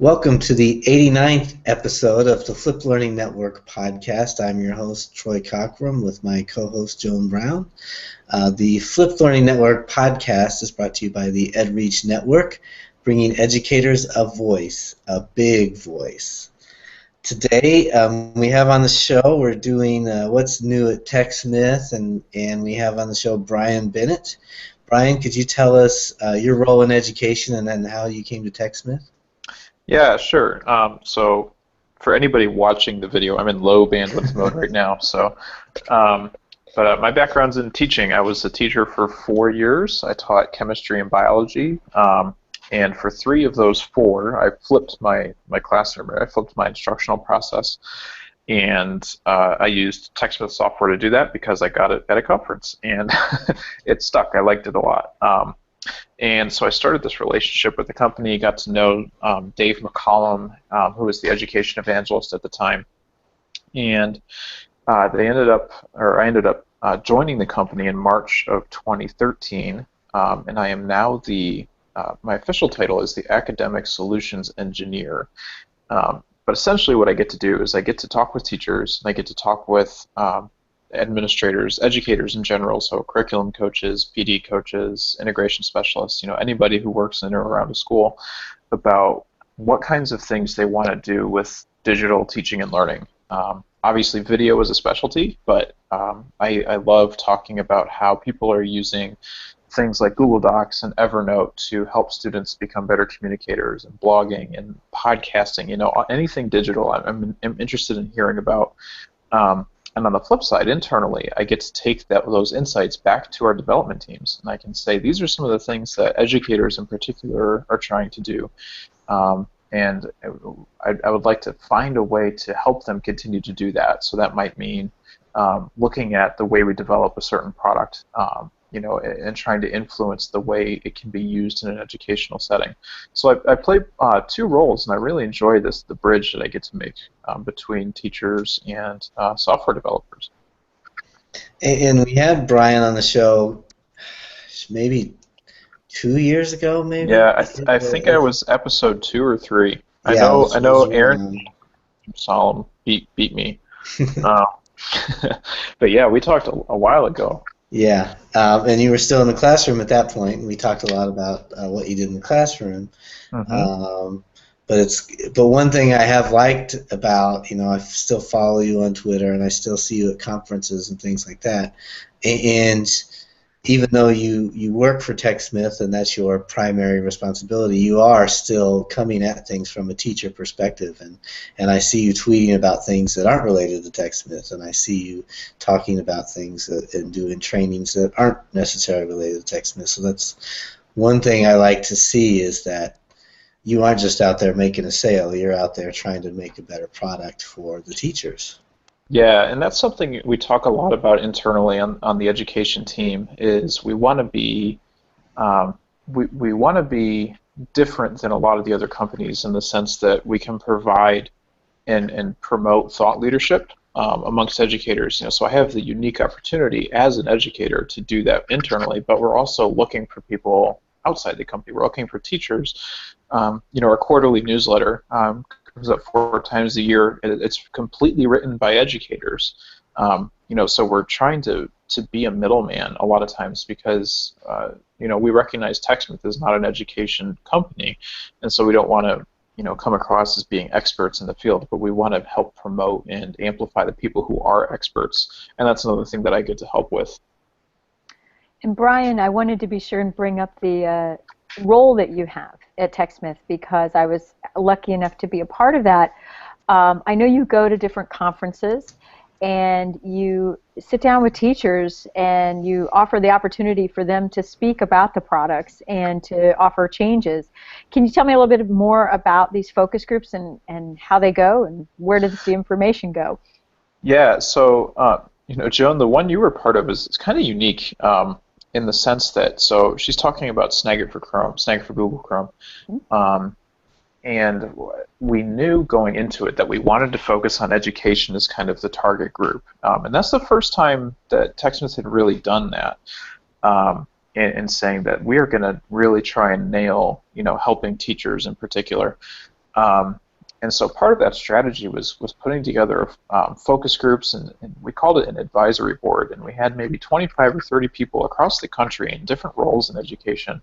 Welcome to the 89th episode of the Flip Learning Network podcast. I'm your host, Troy Cockrum, with my co-host, Joan Brown. The Flip Learning Network podcast is brought to you by the EdReach Network, bringing educators a voice, a big voice. Today, we have on the show, we're doing what's new at TechSmith, and we have on the show Brian Bennett. Brian, could you tell us your role in education and then how you came to TechSmith? Yeah, sure. So for anybody watching the video, I'm in low bandwidth mode right now. So, but my background's in teaching. I was a teacher for 4 years. I taught chemistry and biology. And for 3 of those 4, I flipped my classroom. I flipped my instructional process. And I used TechSmith software to do that because I got it at a conference. And it stuck. I liked it a lot. And so I started this relationship with the company, got to know Dave McCollum, who was the education evangelist at the time. And I ended up joining the company in March of 2013, and I am now my official title is the Academic Solutions Engineer. But essentially what I get to do is I get to talk with teachers, and I get to talk with administrators, educators in general, so curriculum coaches, PD coaches, integration specialists, anybody who works in or around a school, about what kinds of things they want to do with digital teaching and learning. Obviously, video is a specialty, but I love talking about how people are using things like Google Docs and Evernote to help students become better communicators, and blogging and podcasting, anything digital I'm interested in hearing about. And on the flip side, internally, I get to take those insights back to our development teams, and I can say these are some of the things that educators in particular are trying to do. And I would like to find a way to help them continue to do that. So that might mean looking at the way we develop a certain product, and trying to influence the way it can be used in an educational setting. So I play 2 roles, and I really enjoy the bridge that I get to make between teachers and software developers. And we had Brian on the show maybe 2 years ago, maybe? Yeah, I think I was episode 2 or 3. Yeah, I know Aaron Solemn beat me. But yeah, we talked a while ago. Yeah, and you were still in the classroom at that point, and we talked a lot about what you did in the classroom. Mm-hmm. But one thing I have liked about, I still follow you on Twitter, and I still see you at conferences and things like that. And even though you work for TechSmith and that's your primary responsibility, you are still coming at things from a teacher perspective. And I see you tweeting about things that aren't related to TechSmith, and I see you talking about things and doing trainings that aren't necessarily related to TechSmith. So that's one thing I like to see, is that you aren't just out there making a sale, you're out there trying to make a better product for the teachers. Yeah, and that's something we talk a lot about internally on the education team. Is we want to be we want to be different than a lot of the other companies in the sense that we can provide and promote thought leadership amongst educators. So I have the unique opportunity as an educator to do that internally, but we're also looking for people outside the company. We're looking for teachers. Our quarterly newsletter comes up 4 times a year. It's completely written by educators. So we're trying to be a middleman a lot of times because we recognize TechSmith is not an education company, and so we don't want to come across as being experts in the field, but we want to help promote and amplify the people who are experts, and that's another thing that I get to help with. And Brian, I wanted to be sure and bring up the role that you have at TechSmith, because I was lucky enough to be a part of that. I know you go to different conferences and you sit down with teachers and you offer the opportunity for them to speak about the products and to offer changes. Can you tell me a little bit more about these focus groups and how they go and where does the information go? Yeah, so Joan, the one you were part of is kind of unique. In the sense that, so she's talking about Snagit for Chrome, Snagit for Google Chrome, and we knew going into it that we wanted to focus on education as kind of the target group, and that's the first time that TechSmith had really done that, in saying that we are going to really try and nail, helping teachers in particular. And so part of that strategy was putting together focus groups, and we called it an advisory board, and we had maybe 25 or 30 people across the country in different roles in education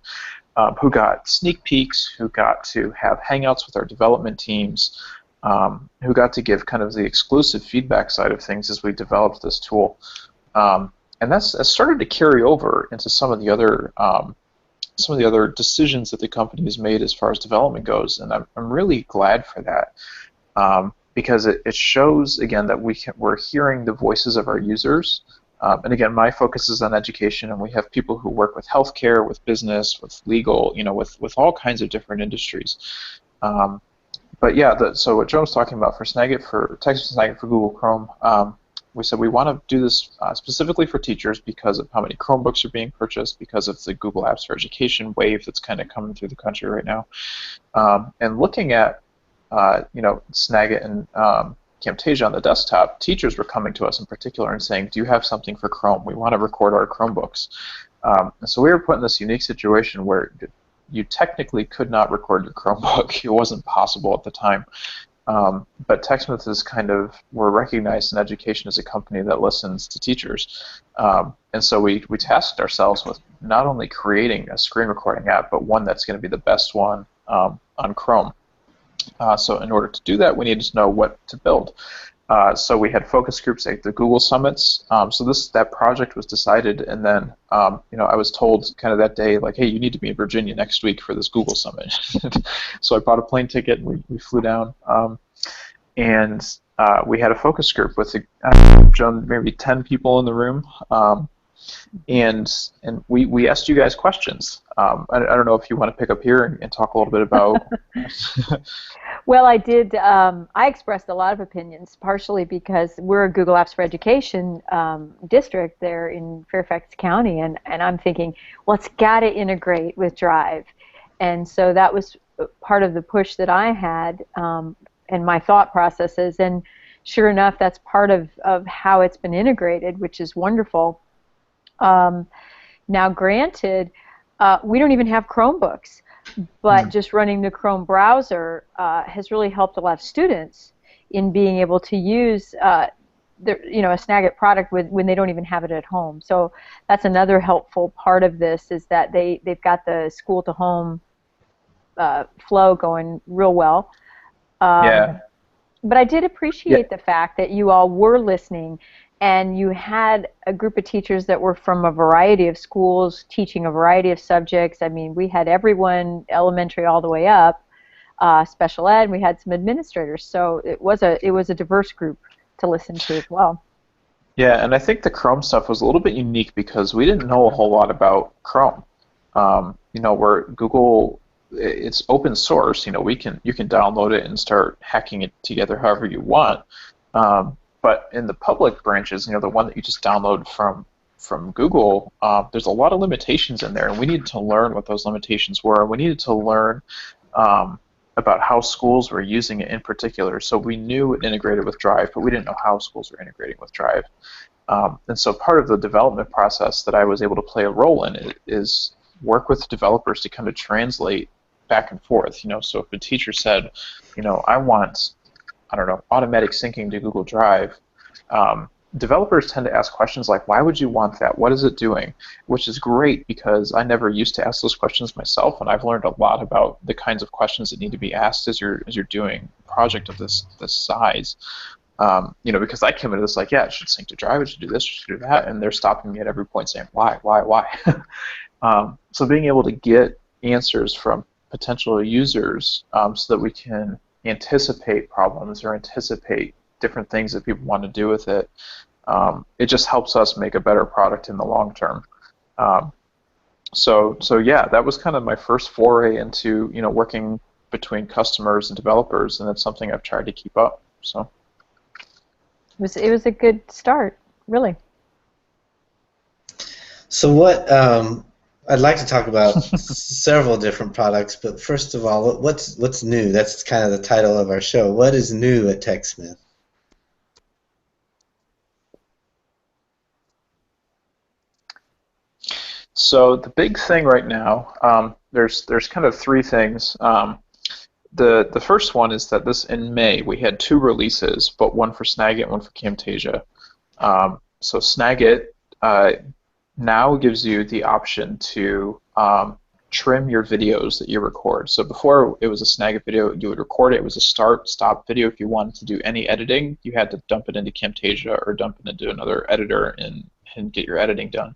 who got sneak peeks, who got to have hangouts with our development teams, who got to give kind of the exclusive feedback side of things as we developed this tool. And that's started to carry over into some of the other decisions that the company has made as far as development goes, and I'm really glad for that, because it shows again that we're hearing the voices of our users. And again, my focus is on education, and we have people who work with healthcare, with business, with legal, with all kinds of different industries. But yeah, so what Joe was talking about for Snagit, for TechSmith Snagit for Google Chrome, we said we want to do this specifically for teachers because of how many Chromebooks are being purchased, because of the Google Apps for Education wave that's kind of coming through the country right now. And looking at Snagit and Camtasia on the desktop, teachers were coming to us in particular and saying, do you have something for Chrome? We want to record our Chromebooks. And so we were put in this unique situation where you technically could not record your Chromebook. It wasn't possible at the time. But TechSmith is we're recognized in education as a company that listens to teachers. And so we tasked ourselves with not only creating a screen recording app, but one that's going to be the best one on Chrome. So in order to do that, we needed to know what to build. So we had focus groups at the Google Summits. So that project was decided, and then I was told kind of that day, like, hey, you need to be in Virginia next week for this Google Summit. So I bought a plane ticket, and we flew down, and we had a focus group with maybe 10 people in the room, and we asked you guys questions. I don't know if you want to pick up here and talk a little bit about. Well, I did. I expressed a lot of opinions, partially because we're a Google Apps for Education district there in Fairfax County, and I'm thinking, well, it's got to integrate with Drive. And so that was part of the push that I had and my thought processes. And sure enough, that's part of how it's been integrated, which is wonderful. Now, granted, we don't even have Chromebooks. But just running the Chrome browser has really helped a lot of students in being able to use a Snagit product when they don't even have it at home. So that's another helpful part of this, is that they've got the school to home flow going real well. Yeah. But I did appreciate the fact that you all were listening, and you had a group of teachers that were from a variety of schools teaching a variety of subjects. I mean, we had everyone, elementary all the way up, special ed, and we had some administrators. So it was a diverse group to listen to as well. Yeah, and I think the Chrome stuff was a little bit unique because we didn't know a whole lot about Chrome. Where Google, it's open source. You can download it and start hacking it together however you want. But in the public branches, the one that you just download from Google, there's a lot of limitations in there, and we needed to learn what those limitations were. We needed to learn about how schools were using it in particular. So we knew it integrated with Drive, but we didn't know how schools were integrating with Drive. And so part of the development process that I was able to play a role in is work with developers to kind of translate back and forth. So if a teacher said, I want, automatic syncing to Google Drive, developers tend to ask questions like, why would you want that? What is it doing? Which is great because I never used to ask those questions myself, and I've learned a lot about the kinds of questions that need to be asked as you're doing a project of this size. Because I came into this like, yeah, it should sync to Drive, it should do this, it should do that, and they're stopping me at every point saying, why? So being able to get answers from potential users so that we can anticipate problems or anticipate different things that people want to do with it, it just helps us make a better product in the long term. So yeah, that was kind of my first foray into working between customers and developers, and it's something I've tried to keep up. So it was a good start, really. So what I'd like to talk about several different products, but first of all, what's new? That's kind of the title of our show. What is new at TechSmith? So the big thing right now, there's kind of three things. The first one is that in May we had 2 releases, but one for Snagit and one for Camtasia. So Snagit now gives you the option to trim your videos that you record. So before it was a Snagit video, you would record it. It was a start-stop video. If you wanted to do any editing, you had to dump it into Camtasia or dump it into another editor and get your editing done.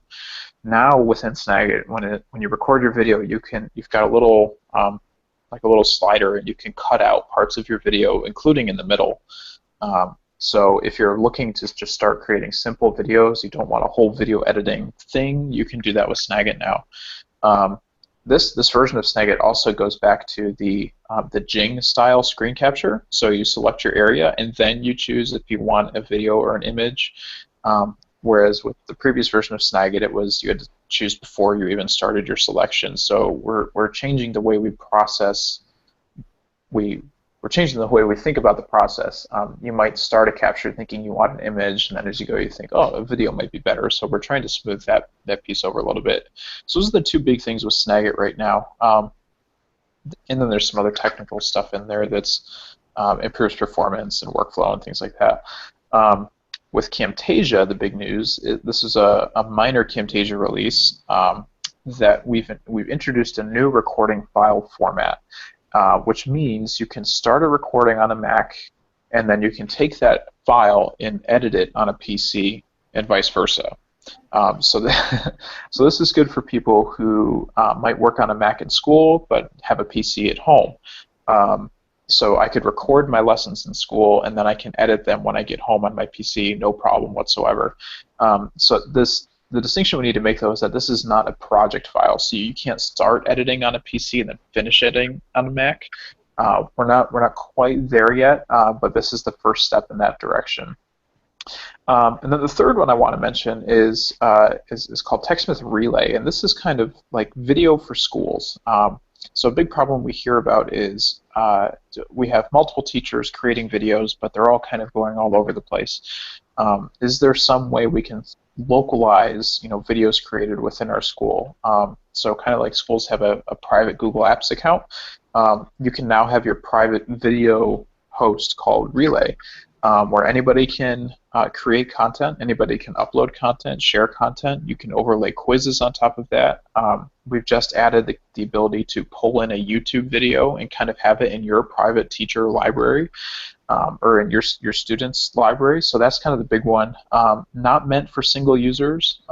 Now within Snagit, when you record your video, you've got a little like a little slider, and you can cut out parts of your video, including in the middle. So if you're looking to just start creating simple videos, you don't want a whole video editing thing, you can do that with Snagit now. This version of Snagit also goes back to the Jing style screen capture. So you select your area, and then you choose if you want a video or an image. Whereas with the previous version of Snagit, it was you had to choose before you even started your selection. So we're changing the way we process. We're changing the way we think about the process. You might start a capture thinking you want an image, and then as you go, you think, oh, a video might be better. So we're trying to smooth that piece over a little bit. So those are the 2 big things with Snagit right now. And then there's some other technical stuff in there that's improves performance and workflow and things like that. With Camtasia, the big news, this is a minor Camtasia release that we've introduced a new recording file format. Which means you can start a recording on a Mac, and then you can take that file and edit it on a PC, and vice versa. So this is good for people who might work on a Mac in school but have a PC at home. So I could record my lessons in school, and then I can edit them when I get home on my PC, no problem whatsoever. So the distinction we need to make, though, is that this is not a project file, so you can't start editing on a PC and then finish editing on a Mac. We're not quite there yet, but this is the first step in that direction. And then the third one I want to mention is called TechSmith Relay, and this is kind of like video for schools. So a big problem we hear about is we have multiple teachers creating videos, but they're all kind of going all over the place. Is there some way we can localize, videos created within our school? So kind of like schools have a private Google Apps account, you can now have your private video host called Relay, where anybody can create content, anybody can upload content, share content. You can overlay quizzes on top of that. We've just added the ability to pull in a YouTube video and kind of have it in your private teacher library. Or in your student's library, so that's kind of the big one. Not meant for single users.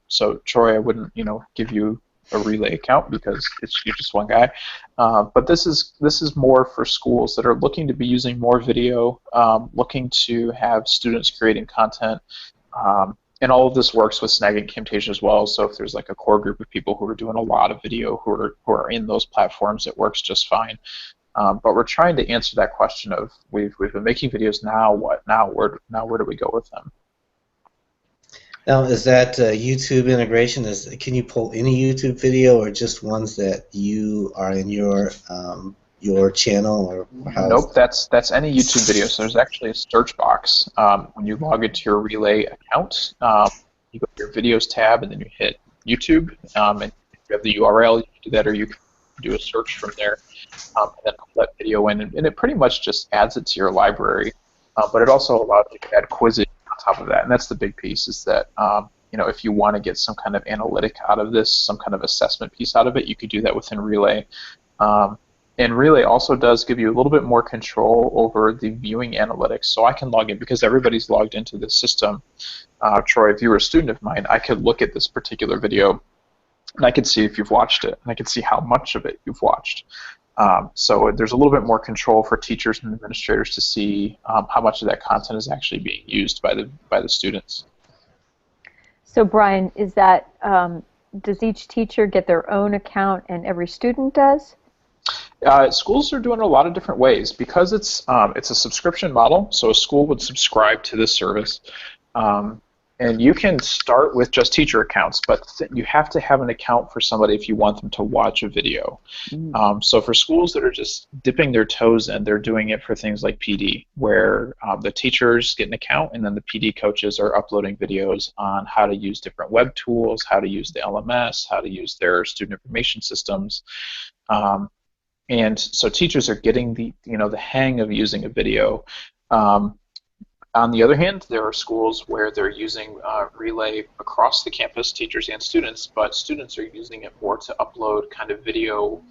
So Troy, I wouldn't give you a Relay account because you're just one guy. But this is more for schools that are looking to be using more video, looking to have students creating content. And all of this works with Snagit and Camtasia as well. So if there's like a core group of people who are doing a lot of video who are in those platforms, it works just fine. But we're trying to answer that question of we've been making videos, now what? Now where do we go with them? Now, is that YouTube integration? Can you pull any YouTube video, or just ones that you are in your channel, or how? Nope, that's any YouTube video. So there's actually a search box when you log into your Relay account. You go to your videos tab, and then you hit YouTube, and if you have the URL, you can do that, or you can do a search from there, and then put that video in, and it pretty much just adds it to your library. But it also allows you to add quizzes on top of that, and that's the big piece, is that if you want to get some kind of analytic out of this, some kind of assessment piece out of it, you could do that within Relay. And Relay also does give you a little bit more control over the viewing analytics. So I can log in, because everybody's logged into this system. Troy, if you were a student of mine, I could look at this particular video, and I could see if you've watched it, and I could see how much of it you've watched. So there's a little bit more control for teachers and administrators to see how much of that content is actually being used by the students. So Brian, is that does each teacher get their own account and every student does? Schools are doing it a lot of different ways, because it's a subscription model. So a school would subscribe to this service. And you can start with just teacher accounts, but you have to have an account for somebody if you want them to watch a video. So for schools that are just dipping their toes in, they're doing it for things like PD, where the teachers get an account, and then the PD coaches are uploading videos on how to use different web tools, how to use the LMS, how to use their student information systems. and so teachers are getting the hang of using a video. On the other hand, there are schools where they're using Relay across the campus, teachers and students, but students are using it more to upload kind of video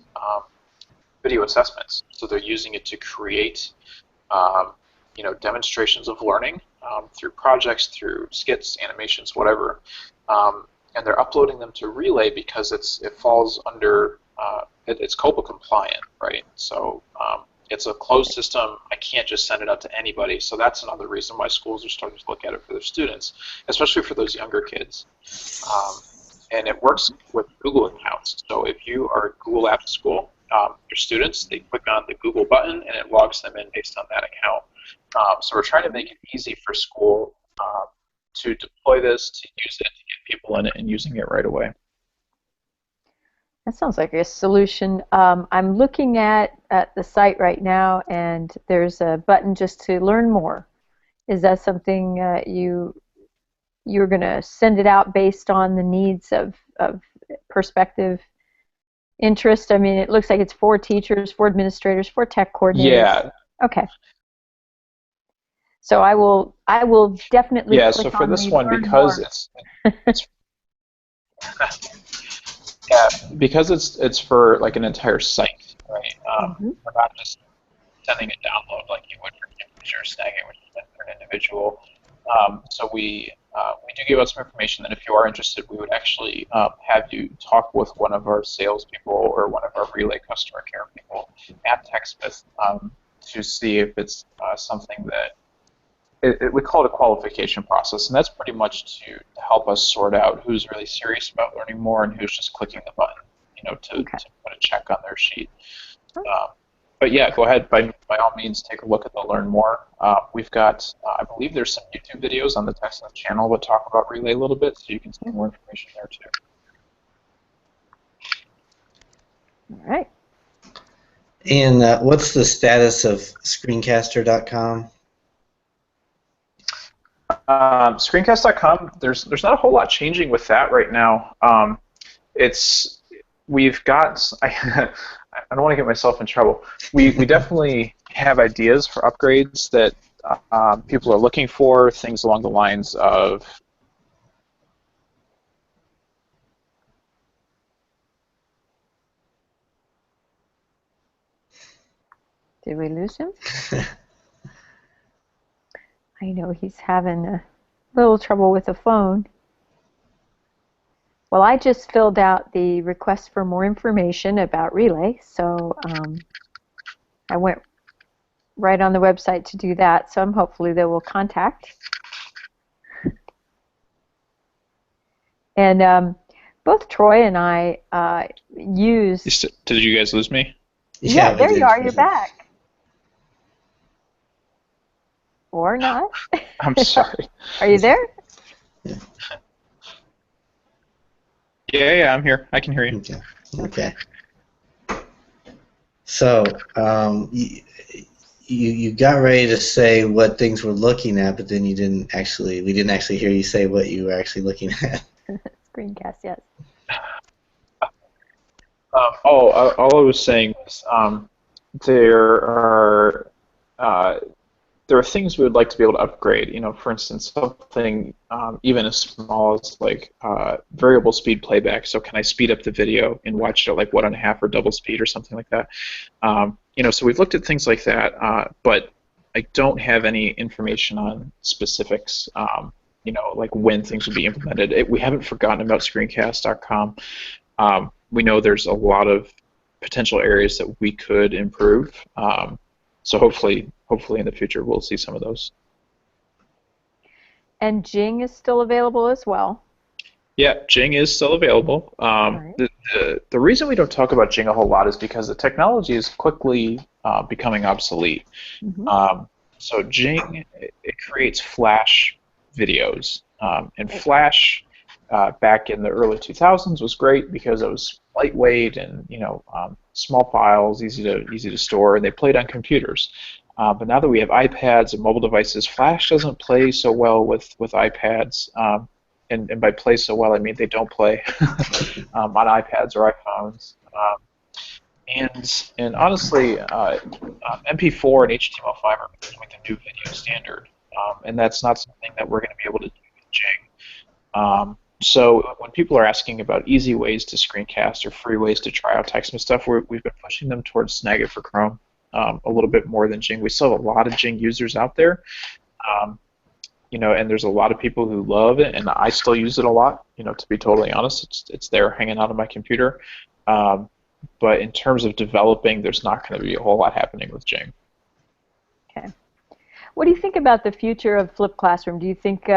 assessments. So they're using it to create demonstrations of learning through projects, through skits, animations, whatever, and they're uploading them to Relay because it falls under it's COPA compliant, right? So it's a closed system. I can't just send it out to anybody. So that's another reason why schools are starting to look at it for their students, especially for those younger kids. And it works with Google accounts. So if you are a Google Apps school, your students, they click on the Google button and it logs them in based on that account. So we're trying to make it easy for school to deploy this, to use it, to get people in it and using it right away. That sounds like a solution. I'm looking at the site right now, and there's a button just to learn more. Is that something you're going to send it out based on the needs of prospective interest? I mean, it looks like it's for teachers, for administrators, for tech coordinators. Yeah. Okay. So I will definitely. Yeah. Click So for on this the one, learn because more. it's yeah, because it's for like an entire site, right? We're not just sending a download like you would for Cambridge or Snagit, which is meant for an individual. So we do give out some information that if you are interested, we would actually have you talk with one of our salespeople or one of our Relay customer care people at TechSmith to see if it's something that we call it a qualification process, and that's pretty much to help us sort out who's really serious about learning more and who's just clicking the button, to put a check on their sheet. But yeah, go ahead, by all means, take a look at the Learn More. We've got, I believe there's some YouTube videos on the TechSmith channel that talk about Relay a little bit, so you can see more information there too. All right. And what's the status of screencaster.com? Screencast.com, there's not a whole lot changing with that right now. We've got, I don't want to get myself in trouble. We definitely have ideas for upgrades that people are looking for, things along the lines of Did we lose him? I know he's having a little trouble with the phone. Well, I just filled out the request for more information about Relay, so I went right on the website to do that, so hopefully they will contact. And both Troy and I used... Did you guys lose me? Yeah, there you are. You're back. Or not. I'm sorry. Are you there? Yeah, I'm here. I can hear you. Okay. So you got ready to say what things we're looking at, but then we didn't actually hear you say what you were actually looking at. Screencast, yes. All I was saying was there are things we would like to be able to upgrade. For instance, something even as small as like variable speed playback. So can I speed up the video and watch it at like 1.5 or double speed or something like that? So we've looked at things like that, but I don't have any information on specifics. Like when things will be implemented. We haven't forgotten about screencast.com. We know there's a lot of potential areas that we could improve. So hopefully in the future we'll see some of those. And Jing is still available as well. Yeah, Jing is still available. Right. The reason we don't talk about Jing a whole lot is because the technology is quickly becoming obsolete. Mm-hmm. So Jing, it creates Flash videos, and Flash back in the early 2000s was great because it was lightweight and small files, easy to store, and they played on computers. But now that we have iPads and mobile devices, Flash doesn't play so well with iPads. And by play so well, I mean they don't play on iPads or iPhones. And honestly, MP4 and HTML5 are becoming the new video standard, and that's not something that we're going to be able to do with Jing. So when people are asking about easy ways to screencast or free ways to try out TechSmith stuff, we've been pushing them towards Snagit for Chrome a little bit more than Jing. We still have a lot of Jing users out there, and there's a lot of people who love it, and I still use it a lot. To be totally honest, it's there hanging out on my computer. But in terms of developing, there's not going to be a whole lot happening with Jing. Okay. What do you think about the future of flipped classroom? Do you think,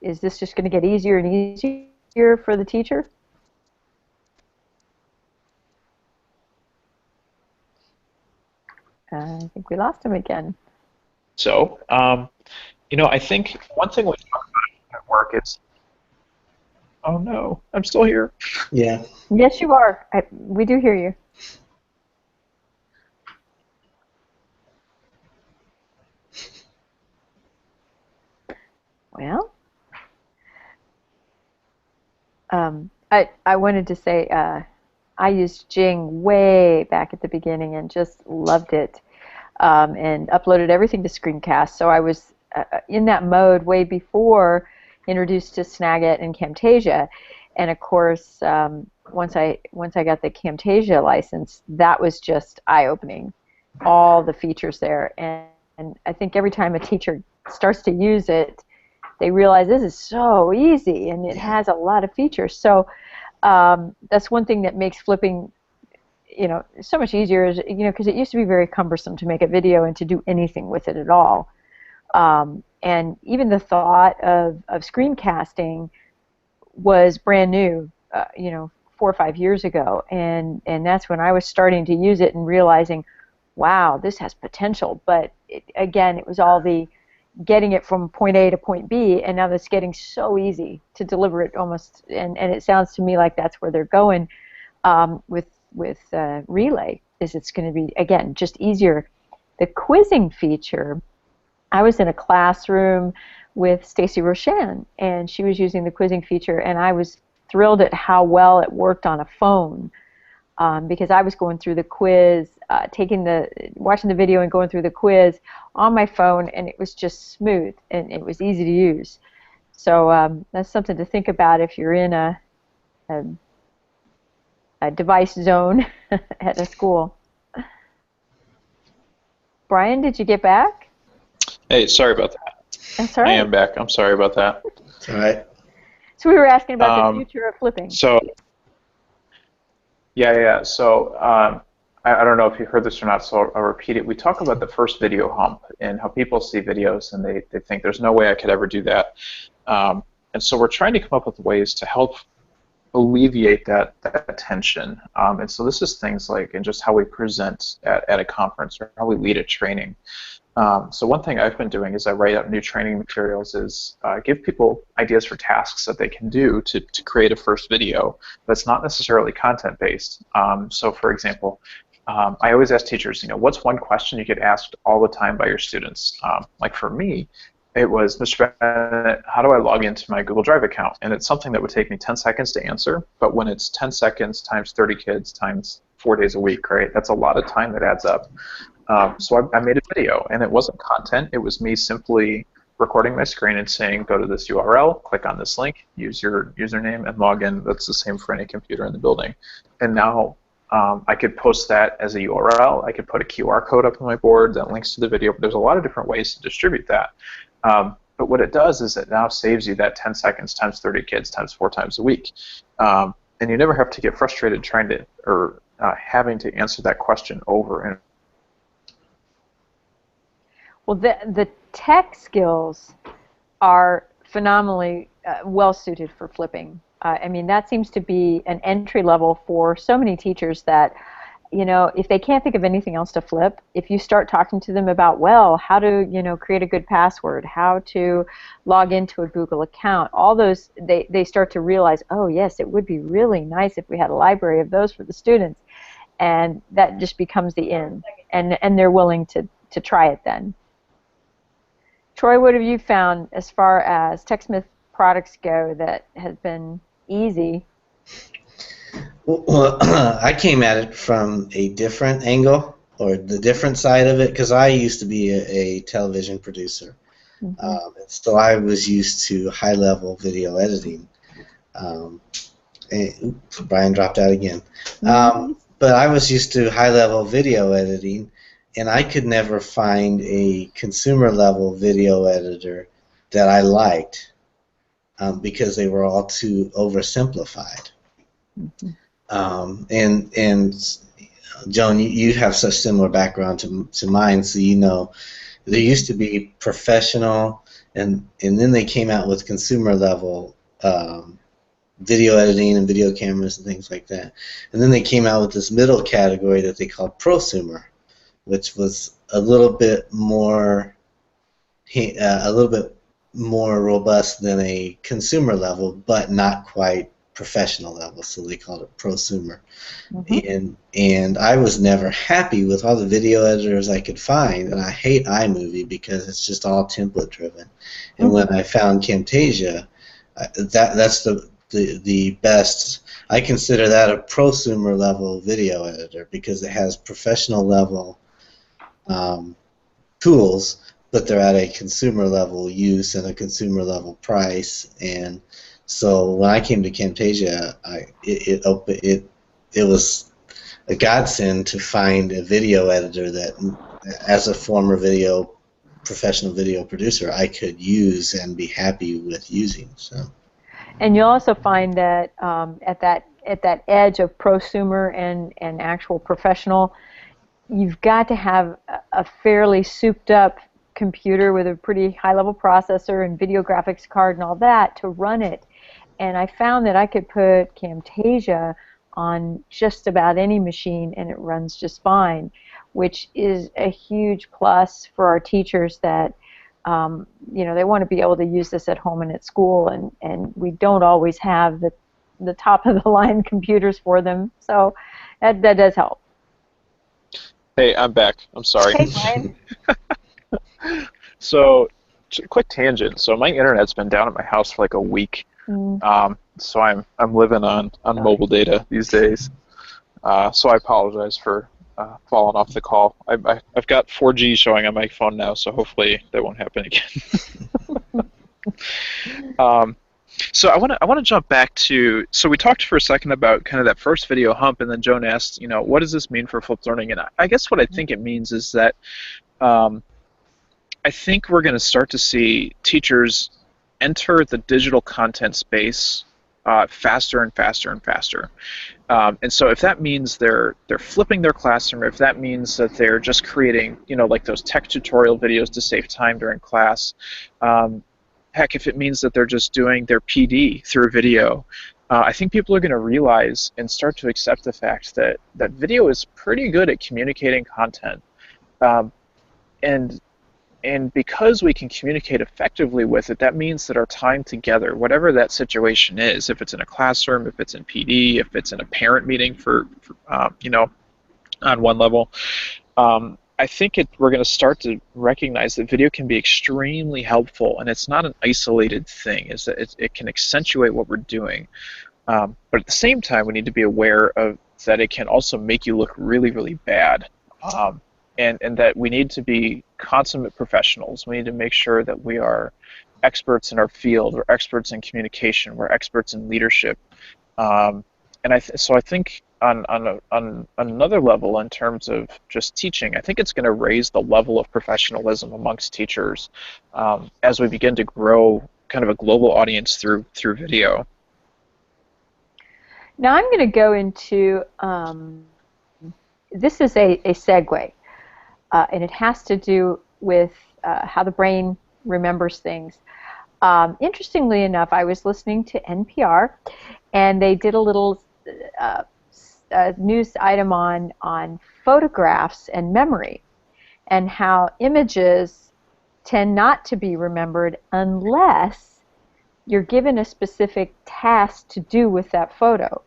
is this just going to get easier and easier for the teacher? I think we lost him again. So, I think one thing we talk about at work is, oh no, I'm still here. Yeah. Yes, you are. We do hear you. Well, I wanted to say I used Jing way back at the beginning and just loved it, and uploaded everything to Screencast. So I was in that mode way before introduced to Snagit and Camtasia, and of course once I got the Camtasia license, that was just eye-opening, all the features there, and I think every time a teacher starts to use it, they realize this is so easy and it has a lot of features. So that's one thing that makes flipping so much easier, is because it used to be very cumbersome to make a video and to do anything with it at all. And even the thought of screencasting was brand new, 4 or 5 years ago, and that's when I was starting to use it and realizing, wow, this has potential. But again, it was all the getting it from point A to point B, and now it's getting so easy to deliver it almost, and it sounds to me like that's where they're going with Relay, is it's going to be, again, just easier. The quizzing feature, I was in a classroom with Stacy Roshan, and she was using the quizzing feature, and I was thrilled at how well it worked on a phone, because I was going through the quiz, watching the video and going through the quiz on my phone, and it was just smooth and it was easy to use. So that's something to think about if you're in a device zone at a school. Brian, did you get back? Hey, sorry about that. That's all right. I am back. I'm sorry about that. It's all right. So we were asking about the future of flipping. So, yeah. So I don't know if you heard this or not, so I'll repeat it. We talk about the first video hump and how people see videos and they think there's no way I could ever do that. And so we're trying to come up with ways to help alleviate that tension. And so this is things like, and just how we present at a conference or how we lead a training. So one thing I've been doing is I write out new training materials, is give people ideas for tasks that they can do to create a first video that's not necessarily content-based. So for example, I always ask teachers, what's one question you get asked all the time by your students? Like for me, it was, Mr. Bennett, how do I log into my Google Drive account? And it's something that would take me 10 seconds to answer, but when it's 10 seconds times 30 kids times 4 days a week, right, that's a lot of time that adds up. So I made a video, and it wasn't content. It was me simply recording my screen and saying, go to this URL, click on this link, use your username, and log in. That's the same for any computer in the building. And now I could post that as a URL. I could put a QR code up on my board that links to the video. But there's a lot of different ways to distribute that. But what it does is it now saves you that 10 seconds times 30 kids times 4 times a week. And you never have to get frustrated trying to, or having to answer that question over and. Well, the tech skills are phenomenally well suited for flipping. I mean, that seems to be an entry level for so many teachers that, if they can't think of anything else to flip, if you start talking to them about, well, how to, create a good password, how to log into a Google account, all those, they start to realize, oh, yes, it would be really nice if we had a library of those for the students. And that just becomes the in. And they're willing to try it then. Troy, what have you found as far as TechSmith products go that has been easy? Well, I came at it from a different angle, or the different side of it, because I used to be a television producer. So I was used to high-level video editing. Oops, Brian dropped out again. But I was used to high-level video editing, and I could never find a consumer-level video editor that I liked because they were all too oversimplified. And Joan, you have such similar background to mine, so you know there used to be professional, and then they came out with consumer-level video editing and video cameras and things like that. And then they came out with this middle category that they called prosumer, which was a little bit more robust than a consumer level, but not quite professional level. So they called it prosumer. And I was never happy with all the video editors I could find, and I hate iMovie because it's just all template driven. And when I found Camtasia, that's the best. I consider that a prosumer level video editor because it has professional level tools, but they're at a consumer level use and a consumer level price. And so when I came to Camtasia, it was a godsend to find a video editor that, as a former professional video producer, I could use and be happy with using. So. And you'll also find that at that edge of prosumer and actual professional, you've got to have a fairly souped up computer with a pretty high-level processor and video graphics card and all that to run it. And I found that I could put Camtasia on just about any machine and it runs just fine, which is a huge plus for our teachers that they want to be able to use this at home and at school, and we don't always have the top of the line computers for them, so that does help. Hey, I'm back. I'm sorry. Hey, Brian. So, quick tangent. So my internet's been down at my house for like a week. So I'm living on mobile data these days. So I apologize for falling off the call. I've got 4G showing on my phone now, so hopefully that won't happen again. So I want to jump back to, so we talked for a second about kind of that first video hump, and then Joan asked, what does this mean for flipped learning? And I guess what I think it means is that I think we're going to start to see teachers enter the digital content space faster and faster and faster. And so if that means they're flipping their classroom, or if that means that they're just creating, like those tech tutorial videos to save time during class, heck, if it means that they're just doing their PD through video, I think people are going to realize and start to accept the fact that video is pretty good at communicating content. And because we can communicate effectively with it, that means that our time together, whatever that situation is, if it's in a classroom, if it's in PD, if it's in a parent meeting for on one level, I think we're going to start to recognize that video can be extremely helpful, and it's not an isolated thing. Is that it can accentuate what we're doing, but at the same time, we need to be aware of that it can also make you look really, really bad. And that we need to be consummate professionals. We need to make sure that we are experts in our field, we're experts in communication, we're experts in leadership. And so I think on another level, in terms of just teaching, I think it's going to raise the level of professionalism amongst teachers as we begin to grow kind of a global audience through video. Now I'm going to go into, this is a segue. And it has to do with how the brain remembers things. Interestingly enough, I was listening to NPR, and they did a little news item on photographs and memory, and how images tend not to be remembered unless you're given a specific task to do with that photo.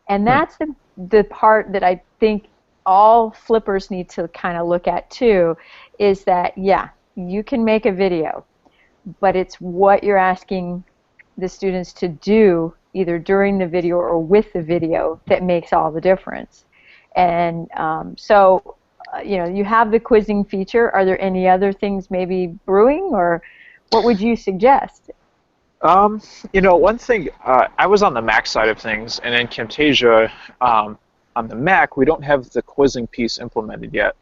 And that's the part that I think all flippers need to kind of look at too, is that, yeah, you can make a video, but it's what you're asking the students to do either during the video or with the video that makes all the difference. And so, you know, you have the quizzing feature. Are there any other things maybe brewing, or what would you suggest? You know, one thing, I was on the Mac side of things, and in Camtasia, on the Mac, we don't have the quizzing piece implemented yet.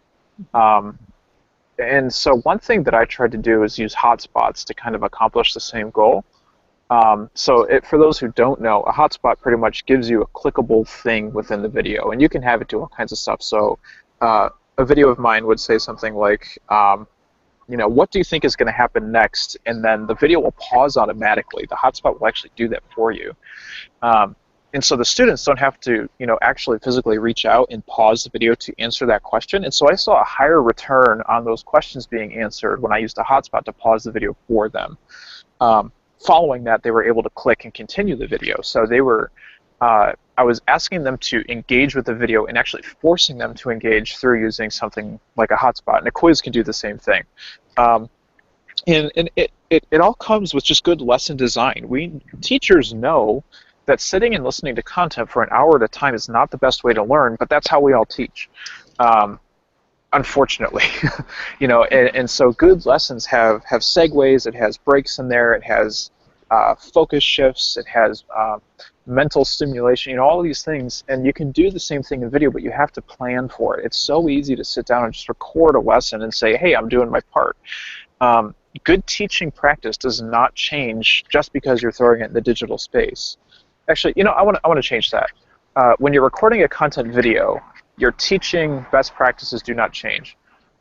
And so one thing that I tried to do is use hotspots to kind of accomplish the same goal. For those who don't know, a hotspot pretty much gives you a clickable thing within the video, and you can have it do all kinds of stuff. So a video of mine would say something like, you know, what do you think is going to happen next? And then the video will pause automatically. The hotspot will actually do that for you. And so the students don't have to, you know, actually physically reach out and pause the video to answer that question. And so I saw a higher return on those questions being answered when I used a hotspot to pause the video for them. Following that, they were able to click and continue the video. So they were, I was asking them to engage with the video and actually forcing them to engage through using something like a hotspot. And a quiz can do the same thing. And it all comes with just good lesson design. We teachers know that sitting and listening to content for an hour at a time is not the best way to learn, but that's how we all teach, unfortunately. You know, and so good lessons have segues, it has breaks in there, it has focus shifts, it has mental stimulation, you know, all of these things, and you can do the same thing in video, but you have to plan for it. It's so easy to sit down and just record a lesson and say, hey, I'm doing my part. Good teaching practice does not change just because you're throwing it in the digital space. Actually, you know, I want to change that. When you're recording a content video, your teaching best practices do not change.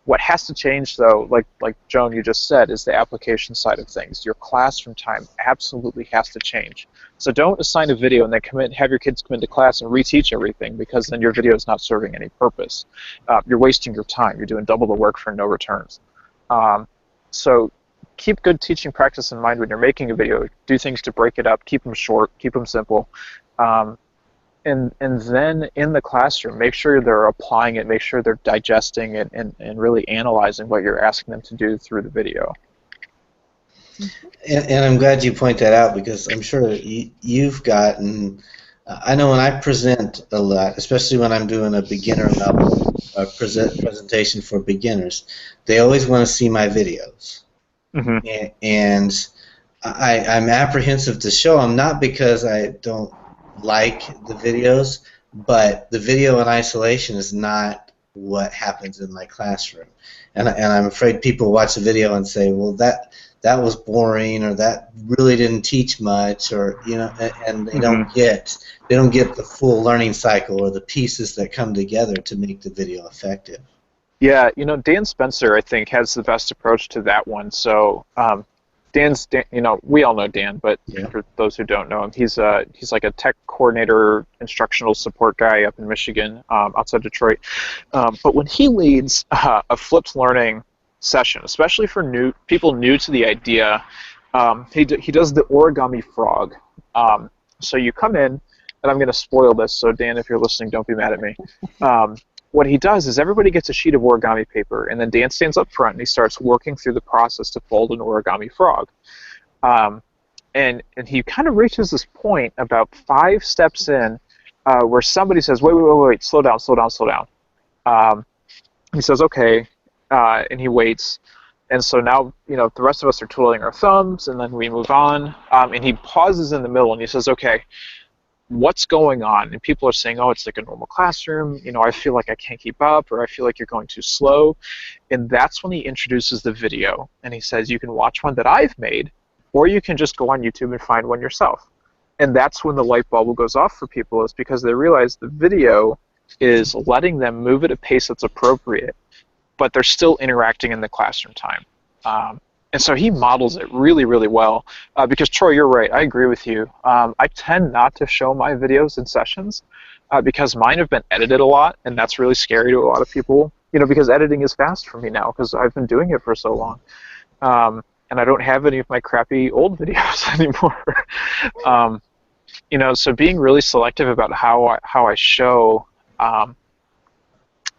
What has to change, though, like Joan, you just said, is the application side of things. Your classroom time absolutely has to change. So don't assign a video and then have your kids come into class and reteach everything, because then your video is not serving any purpose. You're wasting your time. You're doing double the work for no returns. So keep good teaching practice in mind when you're making a video. Do things to break it up, keep them short, keep them simple. And then in the classroom, make sure they're applying it, make sure they're digesting it, and really analyzing what you're asking them to do through the video. And I'm glad you point that out, because I'm sure you've gotten, I know when I present a lot, especially when I'm doing a beginner level presentation for beginners, they always want to see my videos. Mm-hmm. And I'm apprehensive to show them, not because I don't like the videos, but the video in isolation is not what happens in my classroom. And I'm afraid people watch the video and say, well, that was boring, or that really didn't teach much, or, you know, and they don't get the full learning cycle or the pieces that come together to make the video effective. Yeah, you know, Dan Spencer, I think, has the best approach to that one. So Dan, you know, we all know Dan, but yeah, for those who don't know him, he's like a tech coordinator, instructional support guy up in Michigan, outside Detroit. But when he leads a flipped learning session, especially for people new to the idea, he does the origami frog. So you come in, and I'm going to spoil this, so Dan, if you're listening, don't be mad at me. What he does is everybody gets a sheet of origami paper, and then Dan stands up front and he starts working through the process to fold an origami frog. And he kind of reaches this point about 5 steps in where somebody says, wait, slow down. He says, okay, and he waits. And so now, you know, the rest of us are twiddling our thumbs, and then we move on. And he pauses in the middle and he says, okay, what's going on? And people are saying, oh, it's like a normal classroom, you know, I feel like I can't keep up, or I feel like you're going too slow. And that's when he introduces the video, and he says, you can watch one that I've made, or you can just go on YouTube and find one yourself. And that's when the light bulb goes off for people, is because they realize the video is letting them move at a pace that's appropriate, but they're still interacting in the classroom time. And so he models it really, really well. Because, Troy, you're right. I agree with you. I tend not to show my videos in sessions because mine have been edited a lot, and that's really scary to a lot of people. You know, because editing is fast for me now because I've been doing it for so long. And I don't have any of my crappy old videos anymore. You know, so being really selective about how I show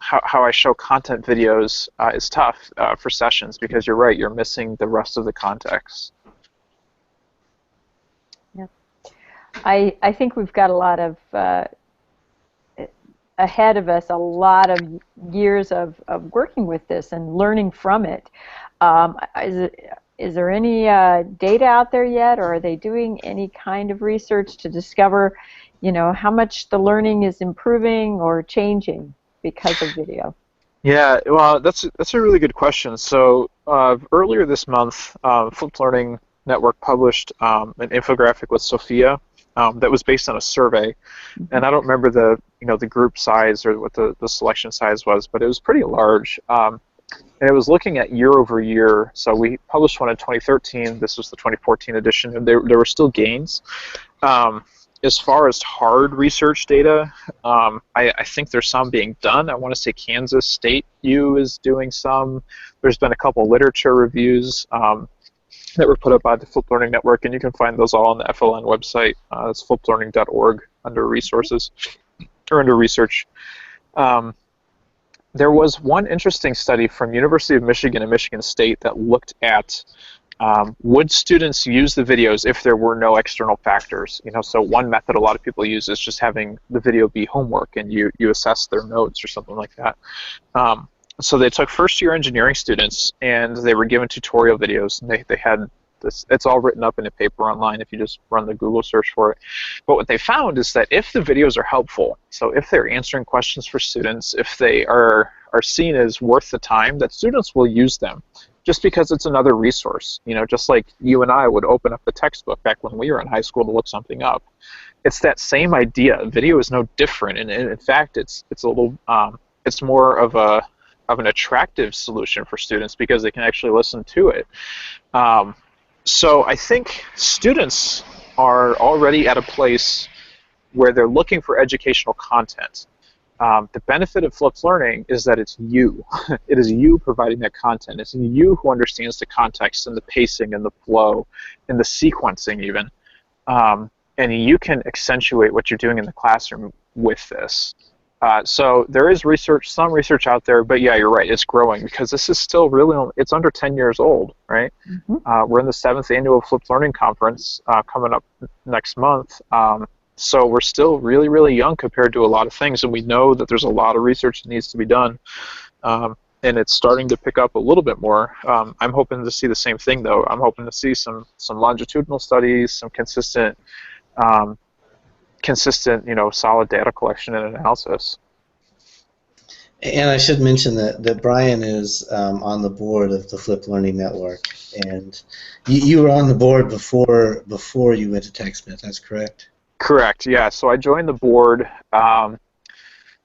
how I show content videos is tough for sessions, because you're right, you're missing the rest of the context. Yep. I think we've got a lot of ahead of us, a lot of years of working with this and learning from it. Is there any data out there yet, or are they doing any kind of research to discover, how much the learning is improving or changing because of video? Yeah, well, that's a really good question. So earlier this month, Flipped Learning Network published an infographic with Sophia that was based on a survey, and I don't remember the group size or what the selection size was, but it was pretty large. And it was looking at year over year. So we published one in 2013. This was the 2014 edition, and there were still gains. As far as hard research data, I think there's some being done. I want to say Kansas State U is doing some. There's been a couple literature reviews that were put up by the Flipped Learning Network, and you can find those all on the FLN website. It's flippedlearning.org under resources, or under research. There was one interesting study from University of Michigan and Michigan State that looked at would students use the videos if there were no external factors. So one method a lot of people use is just having the video be homework, and you assess their notes or something like that. So they took first-year engineering students, and they were given tutorial videos, and they had this. It's all written up in a paper online if you just run the Google search for it. But what they found is that if the videos are helpful, so if they're answering questions for students, if they are seen as worth the time, that students will use them, just because it's another resource. Just like you and I would open up the textbook back when we were in high school to look something up. It's that same idea. Video is no different, and in fact, it's a little, it's more of an attractive solution for students because they can actually listen to it. So I think students are already at a place where they're looking for educational content. The benefit of flipped learning is that it's you. It is you providing that content. It's you who understands the context and the pacing and the flow and the sequencing even. And you can accentuate what you're doing in the classroom with this. So there is some research out there, but yeah, you're right, it's growing because this is still it's under 10 years old, right? Mm-hmm. We're in the 7th annual Flipped Learning Conference coming up next month. So we're still really, really young compared to a lot of things, and we know that there's a lot of research that needs to be done, and it's starting to pick up a little bit more. I'm hoping to see the same thing, though. I'm hoping to see some longitudinal studies, some consistent, solid data collection and analysis. And I should mention that Brian is on the board of the Flipped Learning Network, and you were on the board before you went to TechSmith. That's correct? Correct. Yeah. So I joined the board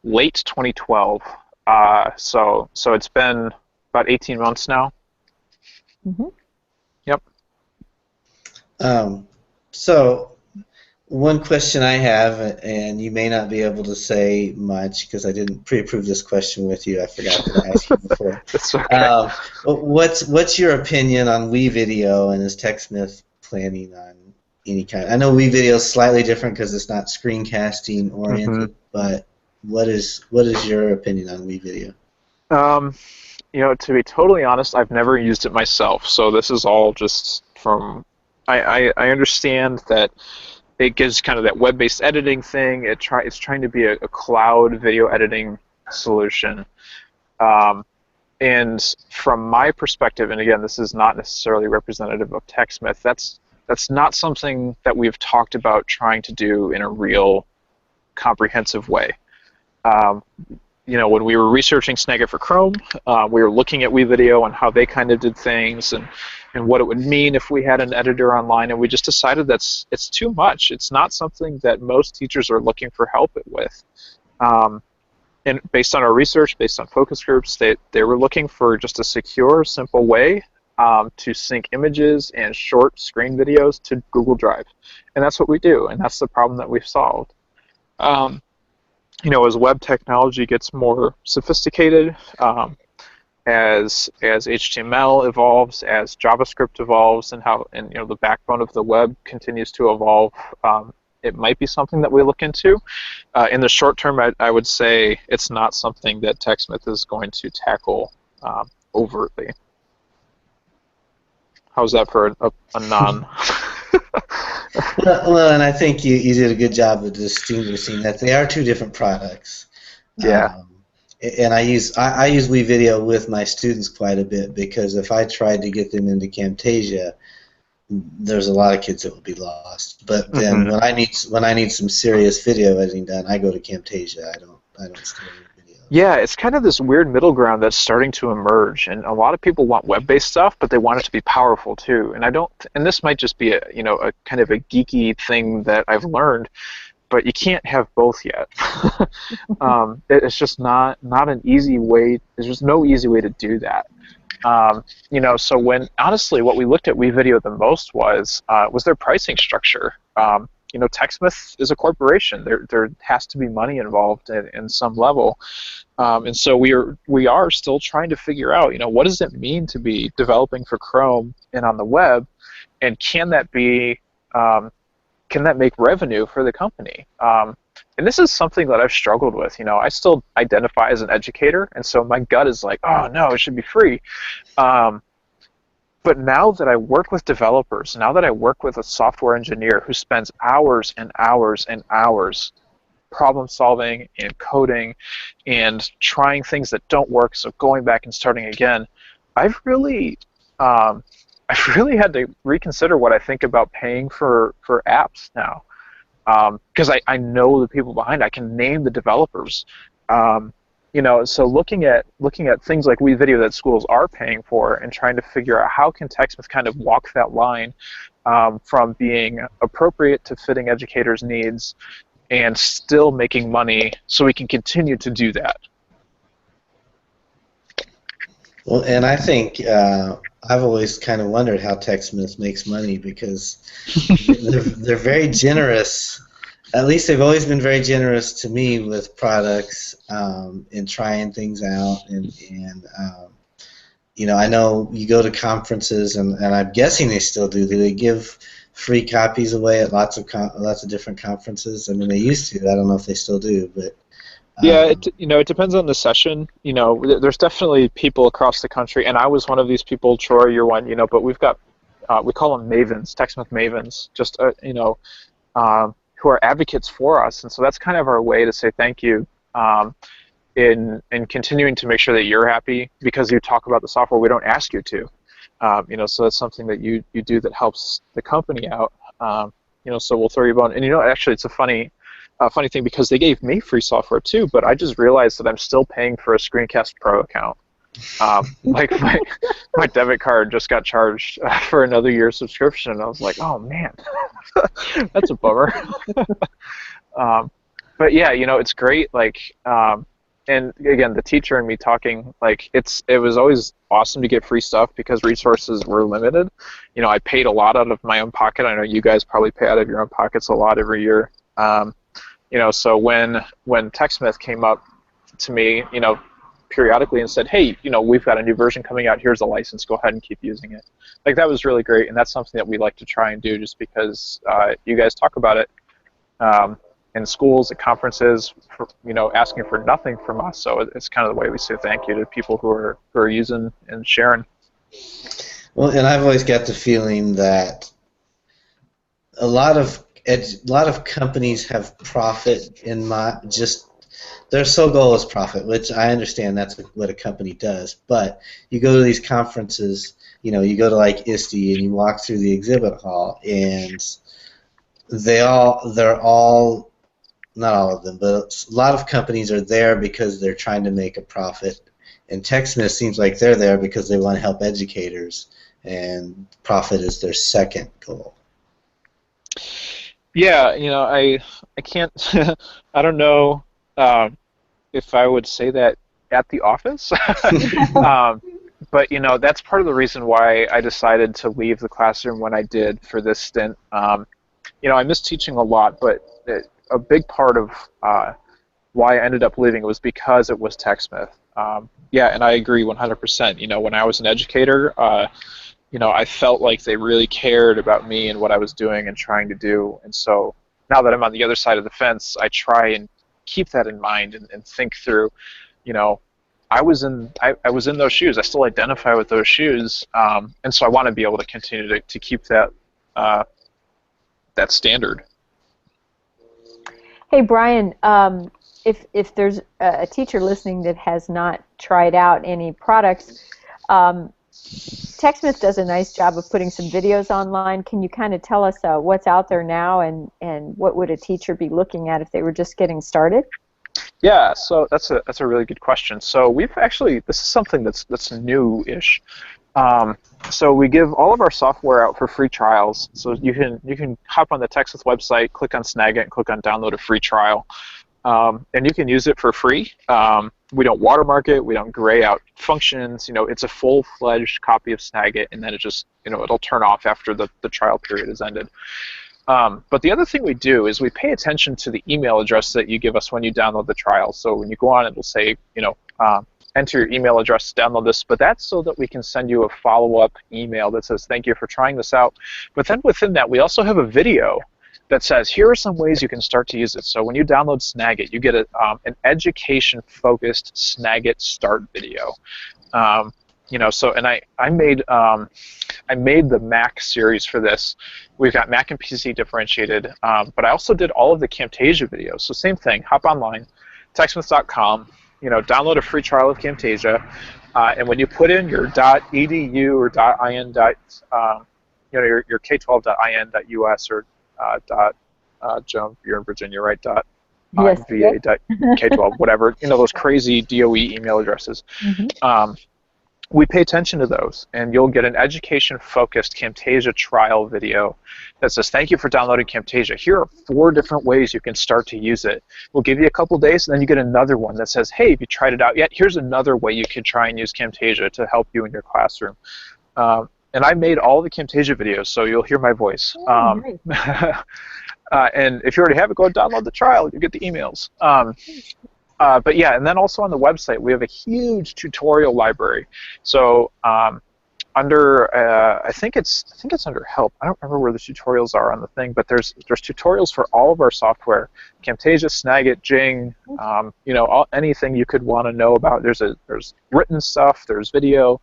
late 2012. So it's been about 18 months now. Mm-hmm. Yep. So one question I have, and you may not be able to say much because I didn't pre-approve this question with you. I forgot to ask you before. That's okay. What's your opinion on WeVideo, and is TechSmith planning on any kind? I know WeVideo is slightly different because it's not screencasting oriented, mm-hmm. But what is your opinion on WeVideo? To be totally honest, I've never used it myself, so this is all just from. I understand that it gives kind of that web-based editing thing. It's trying to be a cloud video editing solution. And from my perspective, and again, this is not necessarily representative of TechSmith, that's not something that we've talked about trying to do in a real comprehensive way. When we were researching Snagit for Chrome, we were looking at WeVideo and how they kind of did things and what it would mean if we had an editor online, and we just decided it's too much. It's not something that most teachers are looking for help with. And based on our research, based on focus groups, they were looking for just a secure, simple way to sync images and short screen videos to Google Drive. And that's what we do, and that's the problem that we've solved. As web technology gets more sophisticated, as HTML evolves, as JavaScript evolves, and the backbone of the web continues to evolve, it might be something that we look into. In the short term, I would say it's not something that TechSmith is going to tackle overtly. How's that for a non Well, and I think you did a good job of distinguishing that they are two different products. Yeah. And I use WeVideo with my students quite a bit because if I tried to get them into Camtasia, there's a lot of kids that would be lost. But then Hmm. when I need some serious video editing done, I go to Camtasia. I don't stay with video. Yeah, it's kind of this weird middle ground that's starting to emerge, and a lot of people want web-based stuff, but they want it to be powerful too. And I don't, and this might just be a kind of a geeky thing that I've learned, but you can't have both yet. It's just not an easy way. There's just no easy way to do that. So when honestly, what we looked at WeVideo the most was their pricing structure. TechSmith is a corporation. There has to be money involved in some level, and so we are still trying to figure out, what does it mean to be developing for Chrome and on the web, and can that make revenue for the company? And this is something that I've struggled with. I still identify as an educator, and so my gut is like, oh no, it should be free. But now that I work with developers, now that I work with a software engineer who spends hours and hours and hours problem solving and coding and trying things that don't work, so going back and starting again, I've really had to reconsider what I think about paying for apps now. Because I know the people behind it. I can name the developers. So looking at things like WeVideo that schools are paying for and trying to figure out how can TechSmith kind of walk that line from being appropriate to fitting educators' needs and still making money so we can continue to do that. Well, and I think I've always kind of wondered how TechSmith makes money because they're very generous. At least they've always been very generous to me with products and trying things out. And I know you go to conferences, and I'm guessing they still do. Do they give free copies away at lots of different conferences? I mean, they used to. I don't know if they still do, but. Yeah, it depends on the session. There's definitely people across the country, and I was one of these people. Troy, you're one. But we've got we call them mavens, TechSmith mavens, just who are advocates for us, and so that's kind of our way to say thank you in continuing to make sure that you're happy because you talk about the software we don't ask you to. So that's something that you do that helps the company out. So we'll throw you a bone. And actually, it's a funny thing because they gave me free software too, but I just realized that I'm still paying for a Screencast Pro account. Like my debit card just got charged for another year's subscription, and I was like, oh man, that's a bummer. But yeah, it's great. And again, the teacher and me talking, it was always awesome to get free stuff because resources were limited. I paid a lot out of my own pocket. I know you guys probably pay out of your own pockets a lot every year. So when TechSmith came up to me, periodically and said, hey, we've got a new version coming out, here's a license, go ahead and keep using it. That was really great, and that's something that we like to try and do just because you guys talk about it in schools, at conferences, asking for nothing from us, so it's kind of the way we say thank you to people who are using and sharing. Well, and I've always got the feeling that a lot of companies have profit in mind. Their sole goal is profit, which I understand that's what a company does. But you go to these conferences, you go to like ISTE and you walk through the exhibit hall, and they're all, not all of them, but a lot of companies are there because they're trying to make a profit. And TechSmith seems like they're there because they want to help educators, and profit is their second goal. Yeah, I can't, I don't know if I would say that at the office, but that's part of the reason why I decided to leave the classroom when I did for this stint. I miss teaching a lot, but a big part of why I ended up leaving was because it was TechSmith. Yeah, and I agree 100%. When I was an educator, I felt like they really cared about me and what I was doing and trying to do. And so now that I'm on the other side of the fence, I try and keep that in mind and think through, I was in those shoes. I still identify with those shoes, and so I want to be able to continue to keep that that standard. Hey, Brian, if there's a teacher listening that has not tried out any products, TechSmith does a nice job of putting some videos online. Can you kind of tell us what's out there now, and what would a teacher be looking at if they were just getting started? Yeah, so that's a really good question. So we've actually, this is something that's new-ish. So we give all of our software out for free trials. So you can hop on the TechSmith website, click on Snag It, and click on Download a Free Trial, and you can use it for free. We don't watermark it. We don't gray out functions. It's a full-fledged copy of Snag It, and then it just it'll turn off after the trial period is ended. But the other thing we do is we pay attention to the email address that you give us when you download the trial. So when you go on, it'll say, enter your email address to download this, but that's so that we can send you a follow-up email that says, thank you for trying this out. But then within that, we also have a video that says, here are some ways you can start to use it. So when you download Snag It, you get an education-focused Snag It start video. So and I made the Mac series for this. We've got Mac and PC differentiated, but I also did all of the Camtasia videos. So same thing, hop online, TechSmiths.com, download a free trial of Camtasia, and when you put in your .edu or .in, your k12.in.us or jump, you're in Virginia, right? Yes. .va.k12, whatever, those crazy DOE email addresses. Mm-hmm. We pay attention to those, and you'll get an education-focused Camtasia trial video that says, thank you for downloading Camtasia. Here are 4 different ways you can start to use it. We'll give you a couple days, and then you get another one that says, hey, have you tried it out yet? Here's another way you can try and use Camtasia to help you in your classroom. And I made all the Camtasia videos, so you'll hear my voice. Nice. And if you already have it, go and download the trial. You get the emails. But yeah, and then also on the website, we have a huge tutorial library. So under, I think it's under Help. I don't remember where the tutorials are on the thing, but there's tutorials for all of our software: Camtasia, Snag It, Jing, anything you could want to know about. There's written stuff, there's video,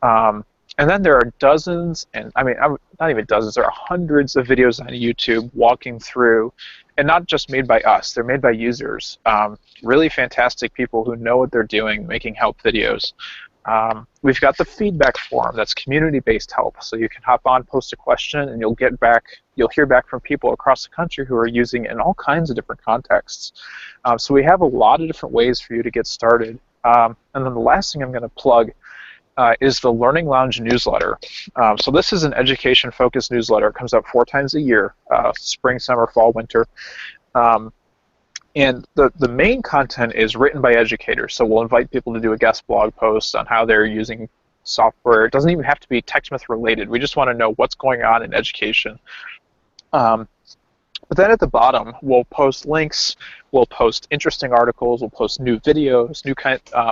and then there are dozens, and not even dozens, there are hundreds of videos on YouTube walking through. And not just made by us, they're made by users. Really fantastic people who know what they're doing, making help videos. We've got the feedback forum that's community-based help. So you can hop on, post a question, and you'll hear back from people across the country who are using it in all kinds of different contexts. So we have a lot of different ways for you to get started. And then the last thing I'm going to plug is the Learning Lounge newsletter. So this is an education-focused newsletter. It comes out 4 times a year, spring, summer, fall, winter. And the main content is written by educators. So we'll invite people to do a guest blog post on how they're using software. It doesn't even have to be TechSmith related. We just want to know what's going on in education. But then at the bottom, we'll post links, we'll post interesting articles, we'll post new videos,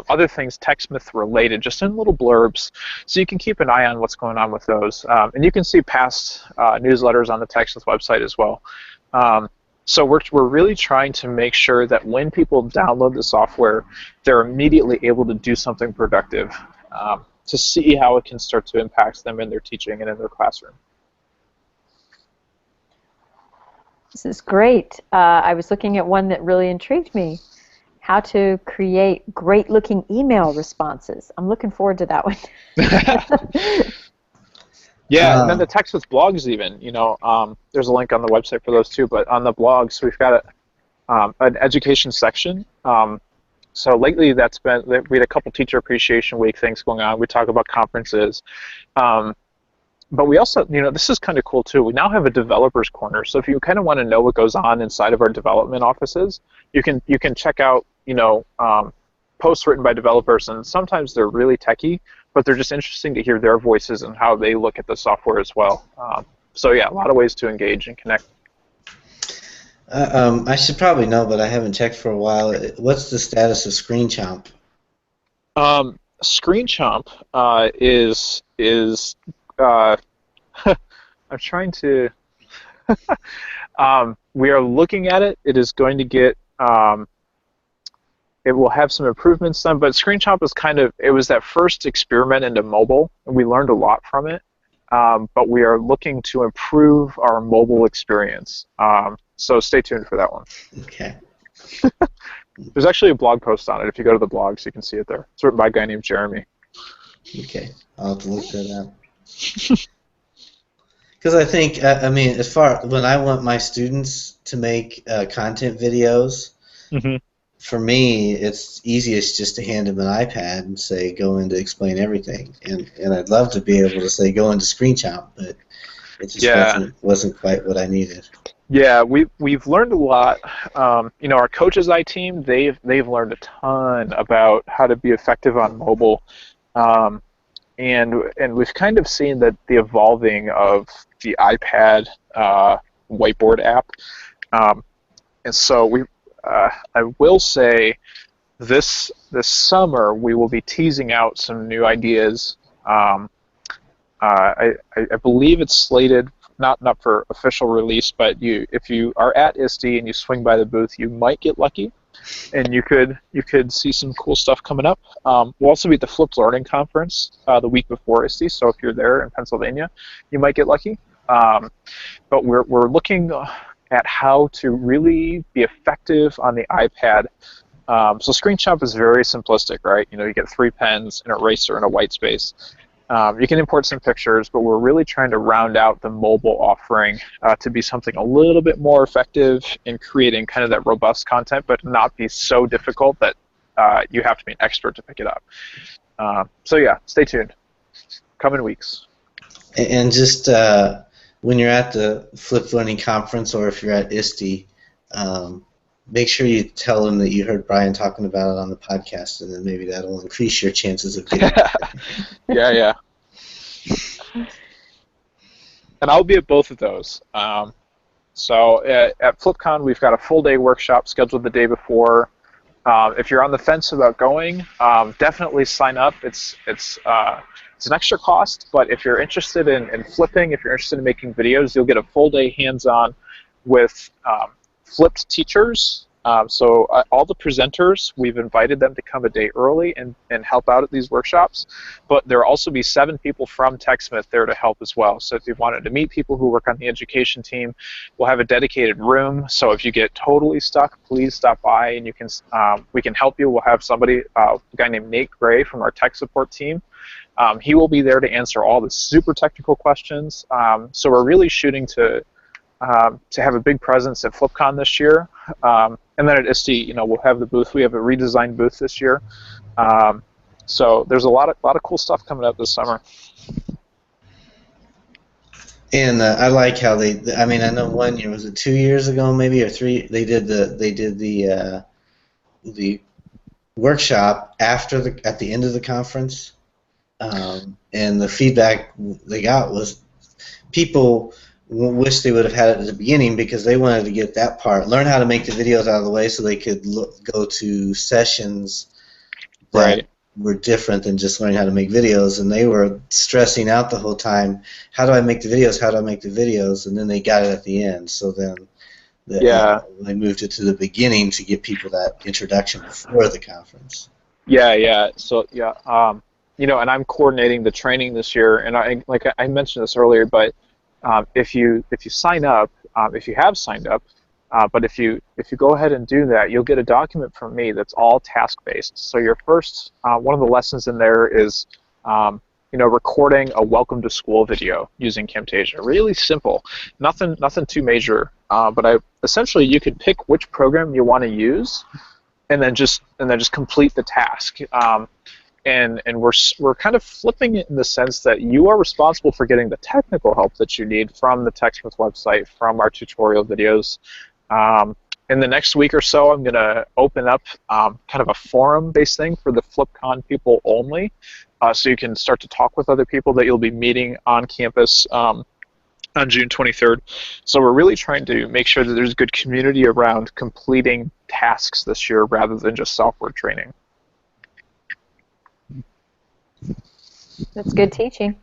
other things TechSmith related, just in little blurbs, so you can keep an eye on what's going on with those. And you can see past newsletters on the TechSmith website as well. So we're really trying to make sure that when people download the software, they're immediately able to do something productive, to see how it can start to impact them in their teaching and in their classroom. This is great. I was looking at one that really intrigued me: how to create great-looking email responses. I'm looking forward to that one. Yeah, and then the TechSmith blogs even. There's a link on the website for those too. But on the blogs, we've got an education section. So lately, we had a couple Teacher Appreciation Week things going on. We talk about conferences. But we also, this is kind of cool too. We now have a developers corner. So if you kind of want to know what goes on inside of our development offices, you can check out, posts written by developers, and sometimes they're really techy, but they're just interesting to hear their voices and how they look at the software as well. So yeah, a lot of ways to engage and connect. I should probably know, but I haven't checked for a while. What's the status of ScreenChomp? ScreenChomp is I'm trying to. We are looking at it. It is going to get. It will have some improvements done, but ScreenChomp is it was that first experiment into mobile, and we learned a lot from it. but we are looking to improve our mobile experience. So stay tuned for that one. Okay. There's actually a blog post on it. If you go to the blog, so you can see it there. It's written by a guy named Jeremy. Okay. I'll have to look that up. Because I think, I mean, when I want my students to make content videos, for me, it's easiest just to hand them an iPad and say, go in to explain everything. And I'd love to be able to say, go into ScreenChomp, but it just wasn't quite what I needed. Yeah, we've learned a lot. You know, our Coaches Eye team, they've learned a ton about how to be effective on mobile. And we've kind of seen that the evolving of the iPad whiteboard app. And so I will say this summer we will be teasing out some new ideas. I believe it's slated not for official release, but if you are at ISTE and you swing by the booth, you might get lucky, and you could see some cool stuff coming up. We'll also be at the Flipped Learning Conference the week before ISTE, so if you're there in Pennsylvania, you might get lucky. But we're looking at how to really be effective on the iPad. So ScreenChomp is very simplistic, right? You know, you get 3 pens, an eraser, and a white space. You can import some pictures, but we're really trying to round out the mobile offering to be something a little bit more effective in creating kind of that robust content, but not be so difficult that you have to be an expert to pick it up. So yeah, stay tuned. Coming weeks. And just when you're at the Flipped Learning Conference or if you're at ISTE, make sure you tell them that you heard Brian talking about it on the podcast, and then maybe that'll increase your chances of getting it. Yeah. And I'll be at both of those. So at FlipCon, we've got a full-day workshop scheduled the day before. If you're on the fence about going, definitely sign up. It's an extra cost, but if you're interested in flipping, if you're interested in making videos, you'll get a full-day hands-on with flipped teachers. So all the presenters, we've invited them to come a day early and help out at these workshops, but there will also be 7 people from TechSmith there to help as well. So if you wanted to meet people who work on the education team, we'll have a dedicated room. So if you get totally stuck, please stop by and we can help you. We'll have somebody, a guy named Nate Gray from our tech support team. He will be there to answer all the super technical questions. So we're really shooting to have a big presence at FlipCon this year, and then at ISTE, you know, we'll have the booth. We have a redesigned booth this year, so there's a lot of cool stuff coming up this summer. And I like how I mean, I know 1 year, was it 2 years ago, maybe, or 3? They did the workshop at the end of the conference, and the feedback they got was people wish they would have had it at the beginning because they wanted to get that part, learn how to make the videos out of the way so they could go to sessions that were different than just learning how to make videos, and they were stressing out the whole time, how do I make the videos, and then they got it at the end, so then they moved it to the beginning to give people that introduction before the conference. So you know, and I'm coordinating the training this year, and I mentioned this earlier, but if you sign up, if you have signed up, but if you go ahead and do that, you'll get a document from me that's all task-based. So your first one of the lessons in there is you know, recording a welcome to school video using Camtasia. Really simple, nothing too major. But essentially you could pick which program you want to use, and then just complete the task. And we're kind of flipping it in the sense that you are responsible for getting the technical help that you need from the TechSmith website, from our tutorial videos. In the next week or so, I'm going to open up kind of a forum-based thing for the FlipCon people only, so you can start to talk with other people that you'll be meeting on campus on June 23rd. So we're really trying to make sure that there's a good community around completing tasks this year rather than just software training. That's good teaching.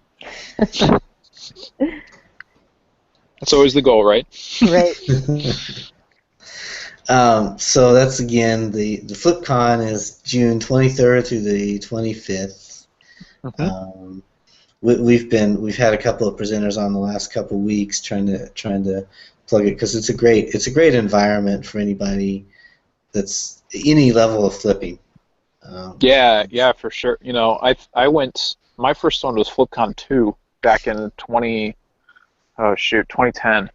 That's always the goal, right? Right. So that's, again, the FlipCon is June 23rd through the 25th. we've had a couple of presenters on the last couple of weeks trying to plug it, because it's a great environment for anybody that's any level of flipping. Yeah, for sure. You know, I went. My first one was FlipCon 2 back in 2010.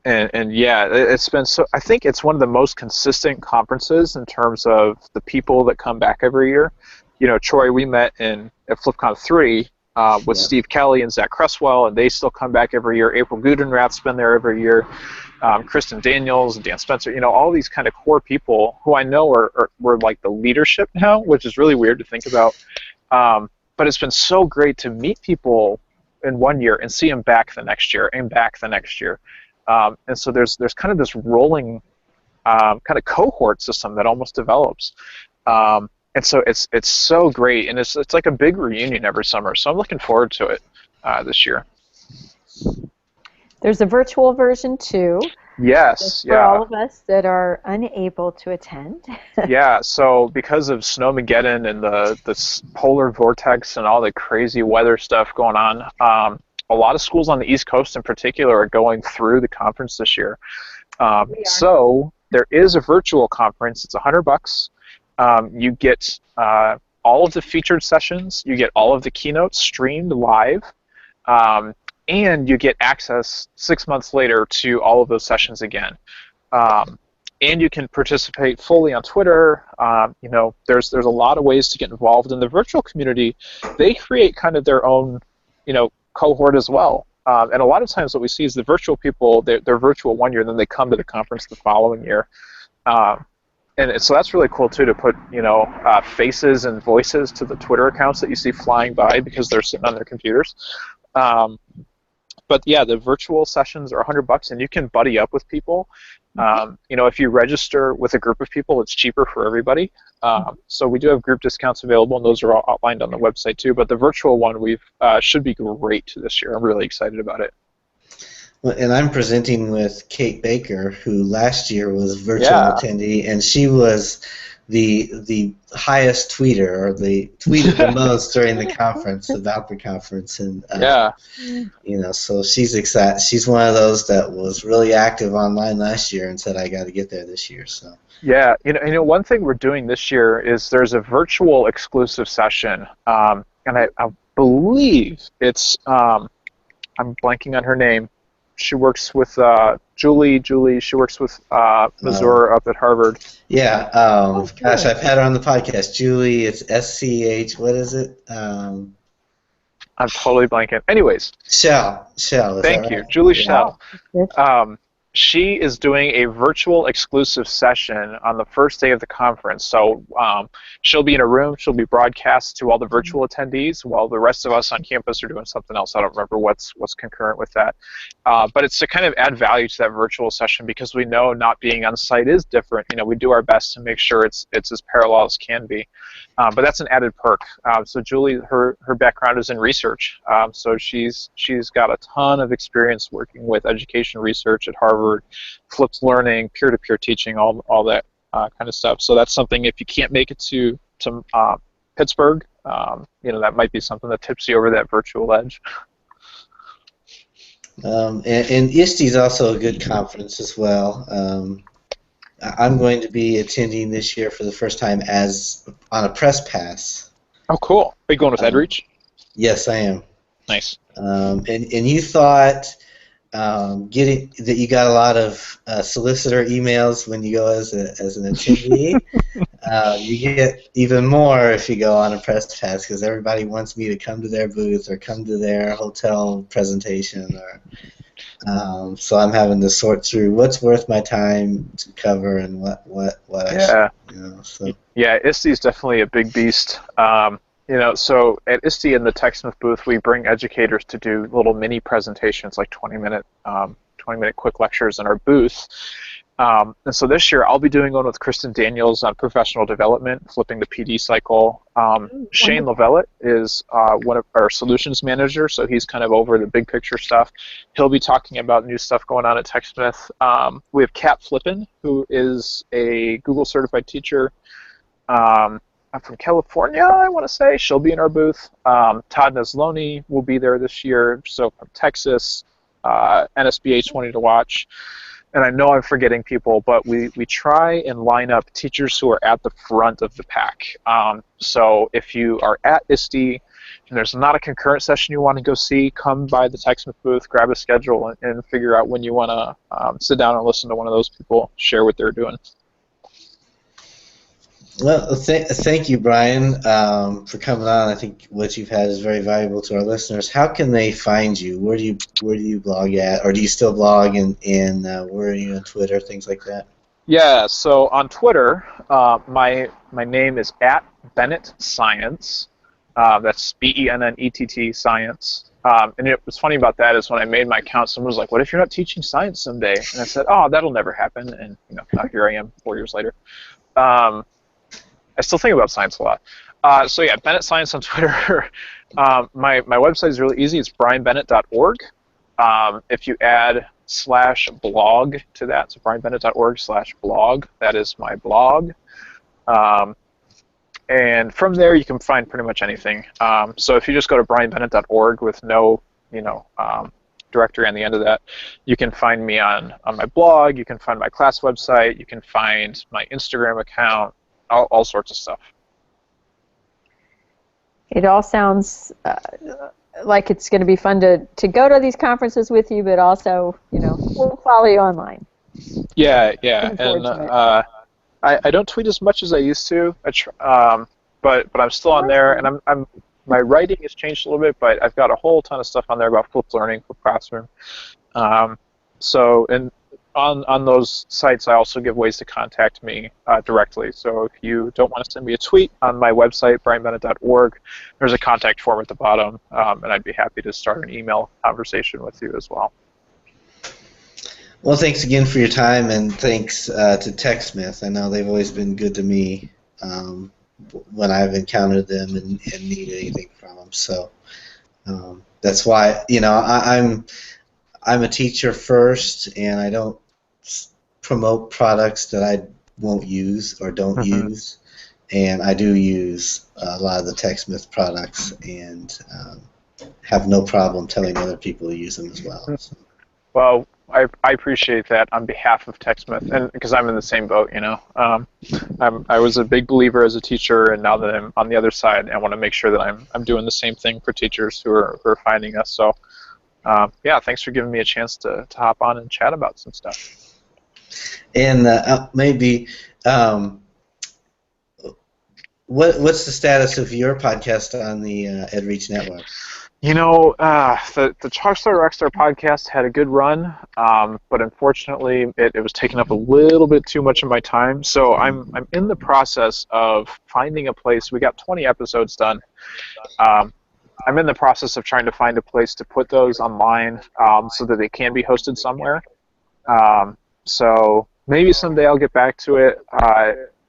And yeah, it's been so. I think it's one of the most consistent conferences in terms of the people that come back every year. You know, Troy, we met at FlipCon 3 with Steve Kelly and Zach Cresswell, and they still come back every year. April Gudenrath's been there every year. Kristen Daniels and Dan Spencer, you know, all these kind of core people who I know were like the leadership now, which is really weird to think about. But it's been so great to meet people in one year and see them back the next year and back the next year. And so there's kind of this rolling kind of cohort system that almost develops. And so it's so great, and it's like a big reunion every summer. So I'm looking forward to it this year. There's a virtual version too. Yes, for all of us that are unable to attend. Yeah, so because of Snowmageddon and the polar vortex and all the crazy weather stuff going on, a lot of schools on the East Coast in particular are going through the conference this year. So there is a virtual conference. It's $100. You get all of the featured sessions. You get all of the keynotes streamed live. And you get access 6 months later to all of those sessions again. And you can participate fully on Twitter. You know, there's a lot of ways to get involved in the virtual community. They create kind of their own, you know, cohort as well. And a lot of times what we see is the virtual people, they're virtual one year, then they come to the conference the following year. And so that's really cool too, to put, you know, faces and voices to the Twitter accounts that you see flying by because they're sitting on their computers. But yeah, the virtual sessions are $100, and you can buddy up with people. You know, if you register with a group of people, it's cheaper for everybody. So we do have group discounts available, and those are all outlined on the website too. But the virtual one should be great this year. I'm really excited about it. Well, and I'm presenting with Kate Baker, who last year was virtual attendee, and she was the highest tweeter, or the tweeted the most during the conference about the conference, and you know, so she's excited. She's one of those that was really active online last year and said, "I got to get there this year." So yeah, you know, one thing we're doing this year is there's a virtual exclusive session, and I believe it's I'm blanking on her name. She works with Julie. She works with Missouri up at Harvard. Yeah. Gosh, I've had her on the podcast. Julie, it's SCH. What is it? I'm totally blanking. Anyways. Shell. Thank you, Julie Shell. She is doing a virtual exclusive session on the first day of the conference. So she'll be in a room. She'll be broadcast to all the virtual attendees while the rest of us on campus are doing something else. I don't remember what's concurrent with that. But it's to kind of add value to that virtual session, because we know not being on site is different. You know, we do our best to make sure it's as parallel as can be. But that's an added perk. So Julie, her background is in research. So she's got a ton of experience working with education research at Harvard, flipped learning, peer-to-peer teaching, all that kind of stuff. So that's something, if you can't make it to Pittsburgh, you know, that might be something that tips you over that virtual edge. And ISTE is also a good conference as well. I'm going to be attending this year for the first time on a press pass. Oh, cool. Are you going with EdReach? Yes, I am. Nice. And you thought getting that you got a lot of solicitor emails when you go as an attendee. You get even more if you go on a press pass, because everybody wants me to come to their booth or come to their hotel presentation, or so I'm having to sort through what's worth my time to cover and what I should, you know, so. Yeah, ISTE is definitely a big beast. You know, so at ISTE in the TechSmith booth, we bring educators to do little mini presentations, like 20-minute quick lectures in our booth. And so this year, I'll be doing one with Kristen Daniels on professional development, flipping the PD cycle. Shane Lavellette is one of our solutions managers, so he's kind of over the big picture stuff. He'll be talking about new stuff going on at TechSmith. We have Kat Flippin, who is a Google certified teacher. from California, I want to say. She'll be in our booth. Todd Nesloni will be there this year. So from Texas, NSBH wanting to watch. And I know I'm forgetting people, but we try and line up teachers who are at the front of the pack. So if you are at ISTE and there's not a concurrent session you want to go see, come by the TechSmith booth, grab a schedule, and figure out when you want to sit down and listen to one of those people share what they're doing. Well, thank you, Brian, for coming on. I think what you've had is very valuable to our listeners. How can they find you? Where do you blog at, or do you still blog? And where are you on Twitter, things like that? Yeah. So on Twitter, my name is @Bennett Science. That's BENNETT Science. And what's funny about that is when I made my account, someone was like, "What if you're not teaching science someday?" And I said, "Oh, that'll never happen." And now here I am 4 years later. I still think about science a lot. So yeah, Bennett Science on Twitter. My website is really easy. It's brianbennett.org. If you add /blog to that, so brianbennett.org/blog, that is my blog. And from there you can find pretty much anything. So if you just go to brianbennett.org with no directory on the end of that, you can find me on my blog, you can find my class website, you can find my Instagram account, all sorts of stuff. It all sounds like it's going to be fun to go to these conferences with you, but also, we'll follow you online. Yeah, and I don't tweet as much as I used to, but I'm still on there, and my writing has changed a little bit, but I've got a whole ton of stuff on there about flipped learning, flipped classroom. And on those sites, I also give ways to contact me directly. So if you don't want to send me a tweet, on my website, brianbennett.org, there's a contact form at the bottom, and I'd be happy to start an email conversation with you as well. Well, thanks again for your time, and thanks to TechSmith. I know they've always been good to me when I've encountered them and needed anything from them. So that's why, I'm a teacher first, and I don't promote products that I won't use or don't use, and I do use a lot of the TechSmith products, and have no problem telling other people to use them as well. So. Well, I appreciate that on behalf of TechSmith, and because I'm in the same boat, I was a big believer as a teacher, and now that I'm on the other side, I want to make sure that I'm doing the same thing for teachers who are finding us. So, yeah, thanks for giving me a chance to hop on and chat about some stuff. And maybe, what's the status of your podcast on the EdReach network? The Chalkstar Rockstar podcast had a good run, but unfortunately it was taking up a little bit too much of my time. So I'm in the process of finding a place. We got 20 episodes done. I'm in the process of trying to find a place to put those online so that they can be hosted somewhere. So maybe someday I'll get back to it.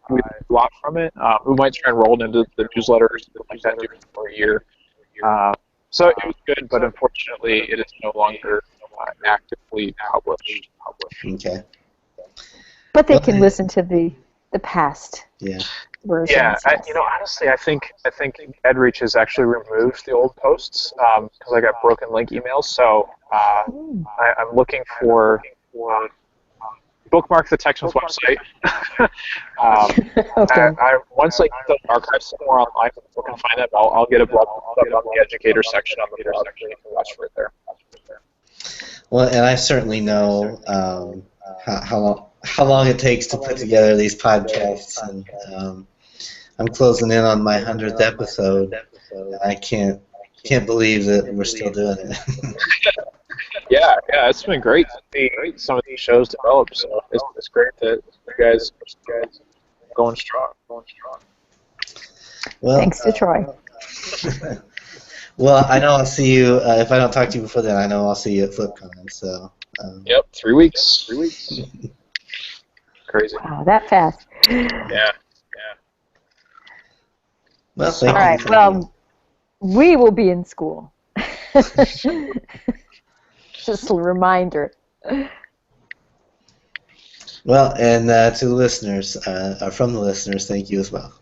We learned a lot from it. We might try and roll it into the newsletters like that for a year. So it was good, but unfortunately it is no longer actively published. Okay. But they can listen to the past versions. Yeah, honestly, I think EdReach has actually removed the old posts because I got broken link emails. So I'm looking for bookmark the TechSmith website. Okay. Once I get the archive somewhere online, people can find it. I'll get a blog up on the educator section on the blog, and you can watch for it there. Well, and I certainly know how long it takes to put together these podcasts, and I'm closing in on my 100th episode. I can't believe that we're still doing it. Yeah, it's been great to see some of these shows develop. So it's great that you guys are going strong. Well, thanks to Troy. Well, I know I'll see you. If I don't talk to you before then, I know I'll see you at FlipCon. So. Yep, 3 weeks. Crazy. Wow, that fast. Yeah. Well, thank you. All right. Well, we will be in school. Just a reminder. Well, and to the listeners, from the listeners, thank you as well.